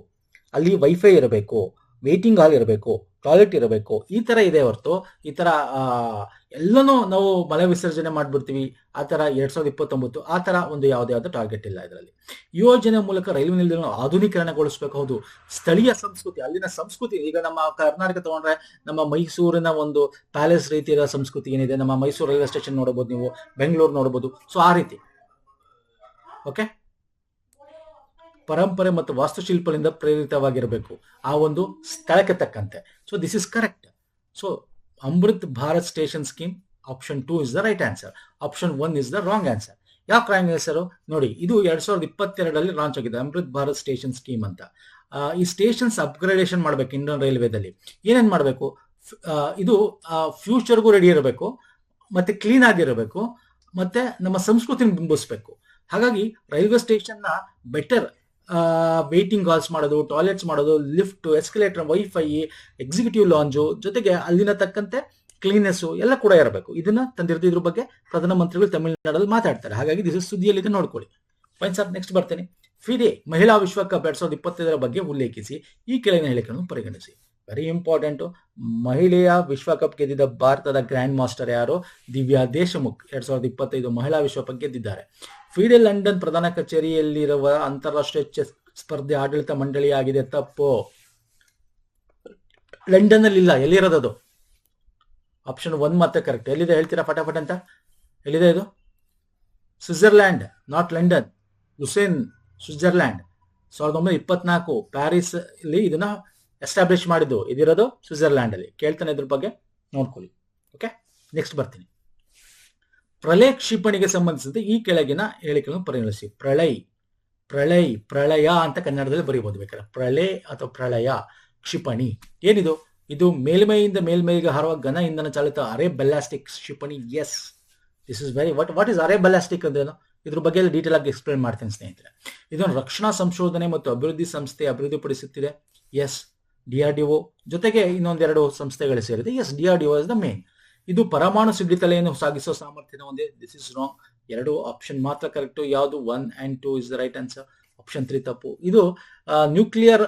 ಅಲ್ಲಿ ವೈಫೈ ಇರಬೇಕು, ವೇಟಿಂಗ್ ಹಾಲ್ ಇರಬೇಕು, ಟಾಯ್ಲೆಟ್ ಇರಬೇಕು, ಈ ತರ ಇದೆ ಹೊರತು ಈ ತರ ಎಲ್ಲನೂ ನಾವು ಮಲ ವಿಸರ್ಜನೆ ಮಾಡ್ಬಿಡ್ತೀವಿ ಆ ತರ 2029 ಆ ತರ ಒಂದು ಯಾವುದೇ ಟಾರ್ಗೆಟ್ ಇಲ್ಲ ಇದರಲ್ಲಿ. ಯೋಜನೆ ಮೂಲಕ ರೈಲ್ವೆ ನಿಲ್ದಾಣ ಆಧುನೀಕರಣಗೊಳಿಸಬೇಕು. ಹೌದು, ಸ್ಥಳೀಯ ಸಂಸ್ಕೃತಿ, ಅಲ್ಲಿನ ಸಂಸ್ಕೃತಿ, ಈಗ ನಮ್ಮ ಕರ್ನಾಟಕ ತಗೊಂಡ್ರೆ ನಮ್ಮ ಮೈಸೂರಿನ ಒಂದು ಪ್ಯಾಲೇಸ್ ರೀತಿ ಇರೋ ಸಂಸ್ಕೃತಿ ಏನಿದೆ, ನಮ್ಮ ಮೈಸೂರು ರೈಲ್ವೆ ಸ್ಟೇಷನ್ ನೋಡಬಹುದು, ನೀವು ಬೆಂಗಳೂರು ನೋಡಬಹುದು. ಸೊ ಆ ರೀತಿ ಓಕೆ, ಪರಂಪರೆ ಮತ್ತು ವಾಸ್ತುಶಿಲ್ಪದಿಂದ ಪ್ರೇರಿತವಾಗಿರಬೇಕು ಆ ಒಂದು ಸ್ಥಳಕ್ಕೆ ತಕ್ಕಂತೆ. So this is correct. So Amrit Bharat station scheme option 2 is the right answer, option 1 is the wrong answer. ಯಾಕೆ ರಾಂಗ್ ಆನ್ಸರ್ ನೋಡಿ, ಇದು 2022 ಲಾಂಚ್ ಆಗಿದೆ ಅಮೃತ್ ಭಾರತ್ ಸ್ಟೇಷನ್ ಸ್ಕೀಮ್ ಅಂತ. ಈ ಸ್ಟೇಷನ್ಸ್ ಅಪ್ಗ್ರೇಡೇಷನ್ ಮಾಡ್ಬೇಕು ಇಂಡಿಯನ್ ರೈಲ್ವೇದಲ್ಲಿ. ಏನೇನ್ ಮಾಡ್ಬೇಕು, ಇದು ಫ್ಯೂಚರ್ಗೂ ರೆಡಿ ಇರಬೇಕು, ಮತ್ತೆ ಕ್ಲೀನ್ ಆಗಿರಬೇಕು, ಮತ್ತೆ ನಮ್ಮ ಸಂಸ್ಕೃತಿನ ಬಿಂಬಿಸ್ಬೇಕು. ಹಾಗಾಗಿ ರೈಲ್ವೆ ಸ್ಟೇಷನ್ ನ ಬೆಟರ್ ವೇಟಿಂಗ್ ಹಾಲ್ಸ್ ಮಾಡೋದು, ಟಾಯ್ಲೆಟ್ಸ್ ಮಾಡೋದು, ಲಿಫ್ಟ್, ಎಸ್ಕಲೇಟರ್, ವೈಫೈ, ಎಕ್ಸಿಕ್ಯೂಟಿವ್ ಲಾಂಜು, ಜೊತೆಗೆ ಅಲ್ಲಿನ ತಕ್ಕಂತೆ ಕ್ಲೀನೆಸ್ ಎಲ್ಲ ಕೂಡ ಇರಬೇಕು. ಇದನ್ನ ತಂದಿರೋದು. ಇದ್ರ ಬಗ್ಗೆ ಪ್ರಧಾನಮಂತ್ರಿಗಳು ತಮಿಳುನಾಡಲ್ಲಿ ಮಾತಾಡ್ತಾರೆ. ಹಾಗಾಗಿ ದಿಸ್ ಸುದ್ದಿಯಲ್ಲಿ ನೋಡ್ಕೊಳ್ಳಿ. ಫೈನ್ ಸರ್, ನೆಕ್ಸ್ಟ್ ಬರ್ತೇನೆ. ಫಿಡೆ ಮಹಿಳಾ ವಿಶ್ವಕಪ್ 2025 ಬಗ್ಗೆ ಉಲ್ಲೇಖಿಸಿ ಈ ಕೆಳಗಿನ ಹೇಳಿಕೆಗಳನ್ನು ಪರಿಗಣಿಸಿ. Very important. ಮಹಿಳೆಯ ವಿಶ್ವಕಪ್ ಗೆದ್ದಿದ್ದ ಭಾರತದ ಗ್ರ್ಯಾಂಡ್ ಮಾಸ್ಟರ್ ಯಾರು? ದಿವ್ಯಾ ದೇಶಮುಖ್ 2025 ಮಹಿಳಾ ವಿಶ್ವಕಪ್ ಗೆದ್ದಿದ್ದಾರೆ. ಫಿಡೆ ಲಂಡನ್ ಪ್ರಧಾನ ಕಚೇರಿಯಲ್ಲಿರುವ ಅಂತಾರಾಷ್ಟ್ರೀಯ ಚೆಸ್ ಸ್ಪರ್ಧೆ ಆಡಳಿತ ಮಂಡಳಿಯಾಗಿದೆ. ತಪ್ಪು. ಲಂಡನ್ ಅಲ್ಲಿ ಇಲ್ಲ. ಎಲ್ಲಿರೋದು? ಆಪ್ಷನ್ 1 ಮತ್ತೆ ಕರೆಕ್ಟ್. ಎಲ್ಲಿದೆ ಹೇಳ್ತೀರಾ ಫಟಾಫಟ್ ಅಂತ? ಎಲ್ಲಿದೆ ಇದು? Switzerland, not London. Lausanne, Switzerland. 1924 Paris ಅಲ್ಲಿ ಇದನ್ನ ಎಸ್ಟಾಬ್ಲಿಷ್ ಮಾಡಿದ್ದು. ಇದಿರೋದು ಸ್ವಿಟ್ಜರ್ಲ್ಯಾಂಡ್ ಅಲ್ಲಿ. ಕೇಳ್ತಾನೆ ಇದ್ರ ಬಗ್ಗೆ ನೋಡ್ಕೊಳ್ಳಿ. ಓಕೆ, ನೆಕ್ಸ್ಟ್ ಬರ್ತೀನಿ. ಪ್ರಳಯ ಕ್ಷಿಪಣಿಗೆ ಸಂಬಂಧಿಸಿದಂತೆ ಈ ಕೆಳಗಿನ ಹೇಳಿಕೆಗಳನ್ನು ಪರಿಗಣಿಸಿ. ಪ್ರಳಯ ಅಂತ ಕನ್ನಡದಲ್ಲಿ ಬರೀಬಹುದು ಬೇಕಾದ್ರೆ. ಪ್ರಳಯ ಅಥವಾ ಪ್ರಳಯ ಕ್ಷಿಪಣಿ ಏನಿದು? ಇದು ಮೇಲ್ಮೈಯಿಂದ ಮೇಲ್ಮೈಗೆ ಹಾರುವ ಘನ ಇಂಧನ ಚಾಲಿತ ಅರೆ ಬಲಾಸ್ಟಿಕ್ ಕ್ಷಿಪಣಿ. Yes, this is very what is ಅರೆ ಬಲಾಸ್ಟಿಕ್ ಅಂದ್ರೇನು? ಇದ್ರ ಬಗ್ಗೆ ಎಲ್ಲ ಡೀಟೇಲ್ ಆಗಿ ಎಕ್ಸ್ಪ್ಲೇನ್ ಮಾಡ್ತೀನಿ ಸ್ನೇಹಿತರೆ. ಇದನ್ನು ರಕ್ಷಣಾ ಸಂಶೋಧನೆ ಮತ್ತು ಅಭಿವೃದ್ಧಿ ಸಂಸ್ಥೆ ಅಭಿವೃದ್ಧಿಪಡಿಸುತ್ತಿದೆ. ಎಸ್, DRDO ಜೊತೆಗೆ ಇನ್ನೊಂದೆರಡು ಸಂಸ್ಥೆಗಳು ಸೇರಿದೆ. Yes, DRDO is the main. ಇದು ಪರಮಾಣು ಸಿಡಿತಲೆಯನ್ನು ಸಾಗಿಸುವ ಸಾಮರ್ಥ್ಯದ ಒಂದೇ. This is wrong. 2 ಆಪ್ಷನ್ ಮಾತ್ರ ಕರೆಕ್ಟ್. ಯಾವುದು? 1 and 2 is the right answer. Option 3 ತಪ್ಪು. ಇದು ನ್ಯೂಕ್ಲಿಯರ್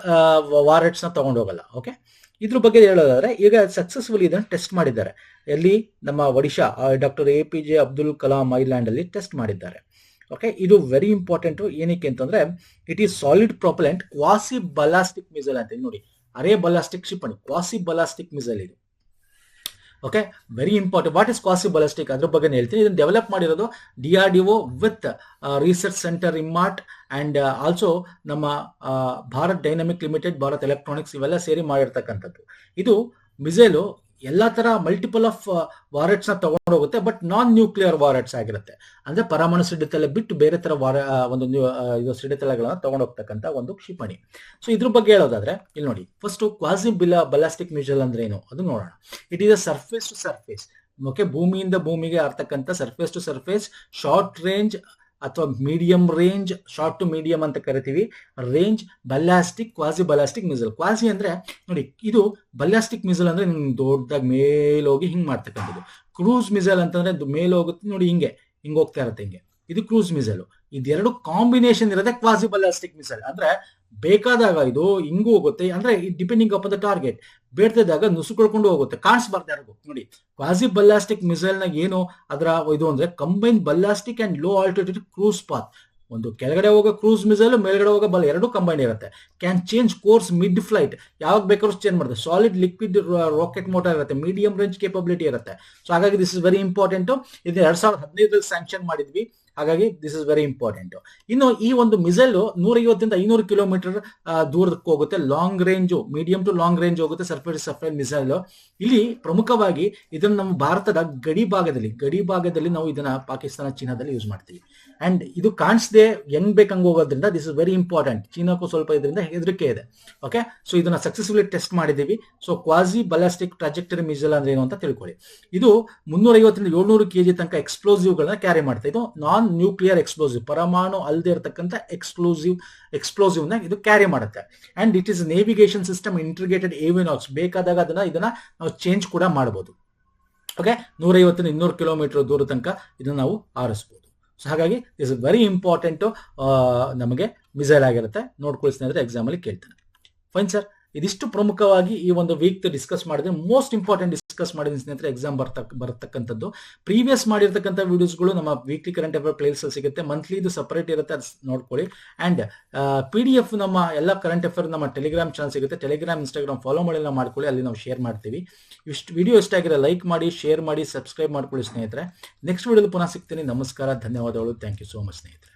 ವಾರೆಟ್ಸ್ ನ ತಗೊಂಡು ಹೋಗಲ್ಲ. ಓಕೆ, ಇದ್ರ ಬಗ್ಗೆ ಹೇಳೋದಾದ್ರೆ ಈಗ ಸಕ್ಸಸ್ಫುಲಿ ಇದನ್ನು ಟೆಸ್ಟ್ ಮಾಡಿದ್ದಾರೆ. ಎಲ್ಲಿ? ನಮ್ಮ Odisha doctor APJ Abdul Kalam island ಅಲ್ಲಿ ಟೆಸ್ಟ್ ಮಾಡಿದ್ದಾರೆ. ಓಕೆ, ಇದು ವೆರಿ ಇಂಪಾರ್ಟೆಂಟ್. ಏನಕ್ಕೆ ಅಂತಂದ್ರೆ it is solid propellant quasi ballistic missile ಅಂತ. ನೋಡಿ, ಅರೆ ಬಲಾಸ್ಟಿಕ್ ಕ್ಷಿಪಣಿ, ಕ್ವಾಸಿ ಬಲಾಸ್ಟಿಕ್ ಮಿಸೈಲ್ ಇದು. Okay, very important. What is quasi ballistic? ಅದ್ರ ಬಗ್ಗೆ ಹೇಳ್ತೀನಿ. ಇದನ್ನು ಡೆವಲಪ್ ಮಾಡಿರೋದು DRDO with research centre Imarat and also ನಮ್ಮ Bharat dynamic limited, Bharat electronics ಇವೆಲ್ಲ ಸೇರಿ ಮಾಡಿರ್ತಕ್ಕಂಥದ್ದು. ಇದು ಮಿಸೈಲು ಎಲ್ಲಾ ತರ ಮಲ್ಟಿಪಲ್ ಆಫ್ ವಾರೆಟ್ಸ್ ನ ತಗೊಂಡು ಹೋಗುತ್ತೆ, ಬಟ್ ನಾನ್ ನ್ಯೂಕ್ಲಿಯರ್ ವಾರೆಟ್ಸ್ ಆಗಿರುತ್ತೆ. ಅಂದ್ರೆ ಪರಮಾಣು ಸಿಡಿತಲೆ ಬಿಟ್ಟು ಬೇರೆ ತರ ಒಂದು ಸಿಡಿತಲೆಗಳನ್ನ ತಗೊಂಡು ಹೋಗ್ತಕ್ಕಂಥ ಒಂದು ಕ್ಷಿಪಣಿ. ಸೊ ಇದ್ರ ಬಗ್ಗೆ ಹೇಳೋದಾದ್ರೆ ಇಲ್ಲಿ ನೋಡಿ, ಫಸ್ಟ್ ಕ್ವಾಸಿ ಬಲಾಸ್ಟಿಕ್ ಮಿಸೈಲ್ ಅಂದ್ರೆ ಏನು ಅದು ನೋಡೋಣ. It is a surface to surface. Okay, ಭೂಮಿಯಿಂದ ಭೂಮಿಗೆ ಆಗ್ತಕ್ಕಂಥ surface to surface short range ಅಥವಾ medium range, short to medium ಅಂತ ಕರಿತೀವಿ, range ballistic quasi ballistic missile. Quasi ಅಂದ್ರೆ ನೋಡಿ, ಇದು ಬಲಾಸ್ಟಿಕ್ ಮಿಸೈಲ್ ಅಂದ್ರೆ ದೊಡ್ಡದಾಗಿ ಮೇಲೋಗಿ ಹಿಂಗ್ ಮಾಡ್ತಕ್ಕಂಥದ್ದು. ಕ್ರೂಸ್ ಮಿಸೈಲ್ ಅಂತಂದ್ರೆ ಮೇಲ್ ಹೋಗುತ್ತೆ ನೋಡಿ, ಹಿಂಗೆ ಹೋಗ್ತಾ ಇರುತ್ತೆ ಹಿಂಗೆ. ಇದು ಕ್ರೂಸ್ ಮಿಸೈಲ್. ಇದೆರಡು ಕಾಂಬಿನೇಷನ್ ಇರೋದೇ ಕ್ವಾಸಿ ಬಲಾಸ್ಟಿಕ್ ಮಿಸೈಲ್. ಅಂದ್ರೆ ಬೇಕಾದಾಗ ಇದು ಹಿಂಗೂ ಹೋಗುತ್ತೆ, ಅಂದ್ರೆ ಡಿಪೆಂಡಿಂಗ್ ಅಪಾನ್ ದ ಟಾರ್ಗೆಟ್. ಬೇಡ್ತಿದ್ದಾಗ ನುಸುಕೊಳ್ಕೊಂಡು ಹೋಗುತ್ತೆ, ಕಾಣಿಸ್ಬಾರ್ದು ಯಾರಿಗೂ. ನೋಡಿ, ಕ್ವಾಸಿ ಬಲಾಸ್ಟಿಕ್ ಮಿಸೈಲ್ ನ ಏನು ಅದರ ಇದು ಅಂದ್ರೆ combine ballistic and low altitude cruise path. ಒಂದು ಕೆಳಗಡೆ ಹೋಗೋ ಕ್ರೂಸ್ ಮಿಸೈಲ್, ಮೇಲ್ಗಡೆ ಹೋಗೋ ಎರಡು ಕಂಬೈನ್ ಇರುತ್ತೆ. Can change course mid flight, ಯಾವಾಗ ಬೇಕಾದ್ರೂ ಚೇಂಜ್ ಮಾಡುತ್ತೆ. ಸಾಲಿಡ್ ಲಿಕ್ವಿಡ್ ರಾಕೆಟ್ ಮೋಟಾರ್ ಇರುತ್ತೆ, ಮೀಡಿಯಂ ರೇಂಜ್ ಕೇಪಬಿಲಿಟಿ ಇರುತ್ತೆ. ಸೊ ಹಾಗಾಗಿ ದಿಸ್ ಇಸ್ ವೆರಿ ಇಂಪಾರ್ಟೆಂಟ್. ಇದು 2015 ಸ್ಯಾಂಕ್ಷನ್ ಮಾಡಿದ್ವಿ. ಹಾಗಾಗಿ ದಿಸ್ ಇಸ್ ವೆರಿ ಇಂಪಾರ್ಟೆಂಟ್. ಇನ್ನು ಈ ಒಂದು ಮಿಸೈಲ್ 150 ರಿಂದ 500 ಕಿಲೋಮೀಟರ್ ದೂರಕ್ಕೆ ಹೋಗುತ್ತೆ. Long range, medium to long range ಹೋಗುತ್ತೆ ಸರ್ಫೇಸ್ ಮಿಸೈಲ್. ಇಲ್ಲಿ ಪ್ರಮುಖವಾಗಿ ಇದನ್ನು ನಮ್ಮ ಭಾರತದ ಗಡಿ ಭಾಗದಲ್ಲಿ ನಾವು ಇದನ್ನ ಪಾಕಿಸ್ತಾನ, ಚೀನಾದಲ್ಲಿ ಯೂಸ್ ಮಾಡ್ತೀವಿ. ಅಂಡ್ ಇದು ಕಾಣಿಸದೆ ಹೆಂಗ್ ಬೇಕಂಗ್ ಹೋಗೋದ್ರಿಂದ ದಿಸ್ ಇಸ್ ವೆರಿ ಇಂಪಾರ್ಟೆಂಟ್. ಚೀನಾಕ್ಕೂ ಸ್ವಲ್ಪ ಇದರಿಂದ ಹೆದರಿಕೆ ಇದೆ. ಓಕೆ, ಸೊ ಇದನ್ನ ಸಕ್ಸಸ್ಫುಲಿ ಟೆಸ್ಟ್ ಮಾಡಿದೀವಿ. ಸೊ ಕ್ವಾಸಿ ಬಲಾಸ್ಟಿಕ್ ಟ್ರಾಜೆಕ್ಟರಿ ಮಿಸೈಲ್ ಅಂದ್ರೆ ಏನು ಅಂತ ತಿಳ್ಕೊಳ್ಳಿ. ಇದು 350 ರಿಂದ 700 kg ತನಕ ಎಕ್ಸ್ಪ್ಲೋಸಿವ್ ಗಳನ್ನ ಕ್ಯಾರಿ ಮಾಡುತ್ತೆ. ಇದು ನಾನ್ ನ್ಯೂಕ್ಲಿಯರ್ ಎಕ್ಸ್ಪ್ಲೋಸಿವ್, ಪರಮಾಣು ಅಲ್ಲದೆ ಇರತಕ್ಕಂಥ ಎಕ್ಸ್ಪ್ಲೋಸಿವ್ ನ ಇದು ಕ್ಯಾರಿ ಮಾಡುತ್ತೆ. And it is navigation system integrated avionics. ಬೇಕಾದಾಗ ಇದನ್ನ ನಾವು ಚೇಂಜ್ ಕೂಡ ಮಾಡಬಹುದು. ಓಕೆ, 150 ರಿಂದ 200 ಕಿಲೋಮೀಟರ್ ದೂರ ತನಕ ಇದನ್ನ ನಾವು ಆರಿಸಬಹುದು. ಸೊ ಹಾಗಾಗಿ ದಿಸ್ ಇಸ್ ವೆರಿ ಇಂಪಾರ್ಟೆಂಟ್. ನಮಗೆ ಮಿಸೈಲ್ ಆಗಿರುತ್ತೆ. ನೋಡ್ಕೊಳ್ಳಿ ಸ್ನೇಹಿತರೆ, ಎಕ್ಸಾಮ್ ಅಲ್ಲಿ ಕೇಳ್ತಾನೆ. ಫೈನ್ ಸರ್, ಇದಿಷ್ಟು ಪ್ರಮುಖವಾಗಿ ಈ ಒಂದು ವೀಕ್ ಡಿಸ್ಕಸ್ ಮಾಡಿದ್ರೆ ಮೋಸ್ಟ್ ಇಂಪಾರ್ಟೆಂಟ್ ಡಿಸ್ಕಸ್ ಮಾಡಿದ್ದೀನಿ ಸ್ನೇಹಿತರೆ. ಎಕ್ಸಾಮ್ ಬರತಕ್ಕಂಥದ್ದು ಪ್ರೀವಿಯಸ್ ಮಾಡಿರ್ತಕ್ಕಂಥ ವಿಡಿಯೋಸ್ಗಳು ನಮ್ಮ ವೀಕ್ಲಿ ಕರೆಂಟ್ ಅಫೇರ್ ಪ್ಲೇಲಿಸ್ಟ್ ಅಲ್ಲಿ ಸಿಗುತ್ತೆ. ಮಂತ್ಲಿ ಇದು ಸಪರೇಟ್ ಇರುತ್ತೆ, ಅದು ನೋಡ್ಕೊಳ್ಳಿ. ಅಂಡ್ PDF ನಮ್ಮ ಎಲ್ಲ ಕರೆಂಟ್ ಅಫೇರ್ ನಮ್ಮ ಟೆಲಿಗ್ರಾಮ್ ಚಾನಲ್ ಸಿಗುತ್ತೆ. ಟೆಲಿಗ್ರಾಮ್, ಇನ್ಸ್ಟಾಗ್ರಾಮ್ ಫಾಲೋ ಮಾಡ್ಕೊಳ್ಳಿ, ಅಲ್ಲಿ ನಾವು ಶೇರ್ ಮಾಡ್ತೀವಿ. ವಿಡಿಯೋ ಇಷ್ಟ ಆಗಿರೋ ಲೈಕ್ ಮಾಡಿ, ಶೇರ್ ಮಾಡಿ, ಸಬ್ಸ್ಕ್ರೈಬ್ ಮಾಡ್ಕೊಳ್ಳಿ ಸ್ನೇಹಿತರೆ. ನೆಕ್ಸ್ಟ್ ವಿಡಿಯೋದಲ್ಲಿ ಪುನಃ ಸಿಗ್ತೀನಿ. ನಮಸ್ಕಾರ, ಧನ್ಯವಾದಗಳು. ಥ್ಯಾಂಕ್ ಯು ಸೋ ಮಚ್ ಸ್ನೇಹಿತರೆ.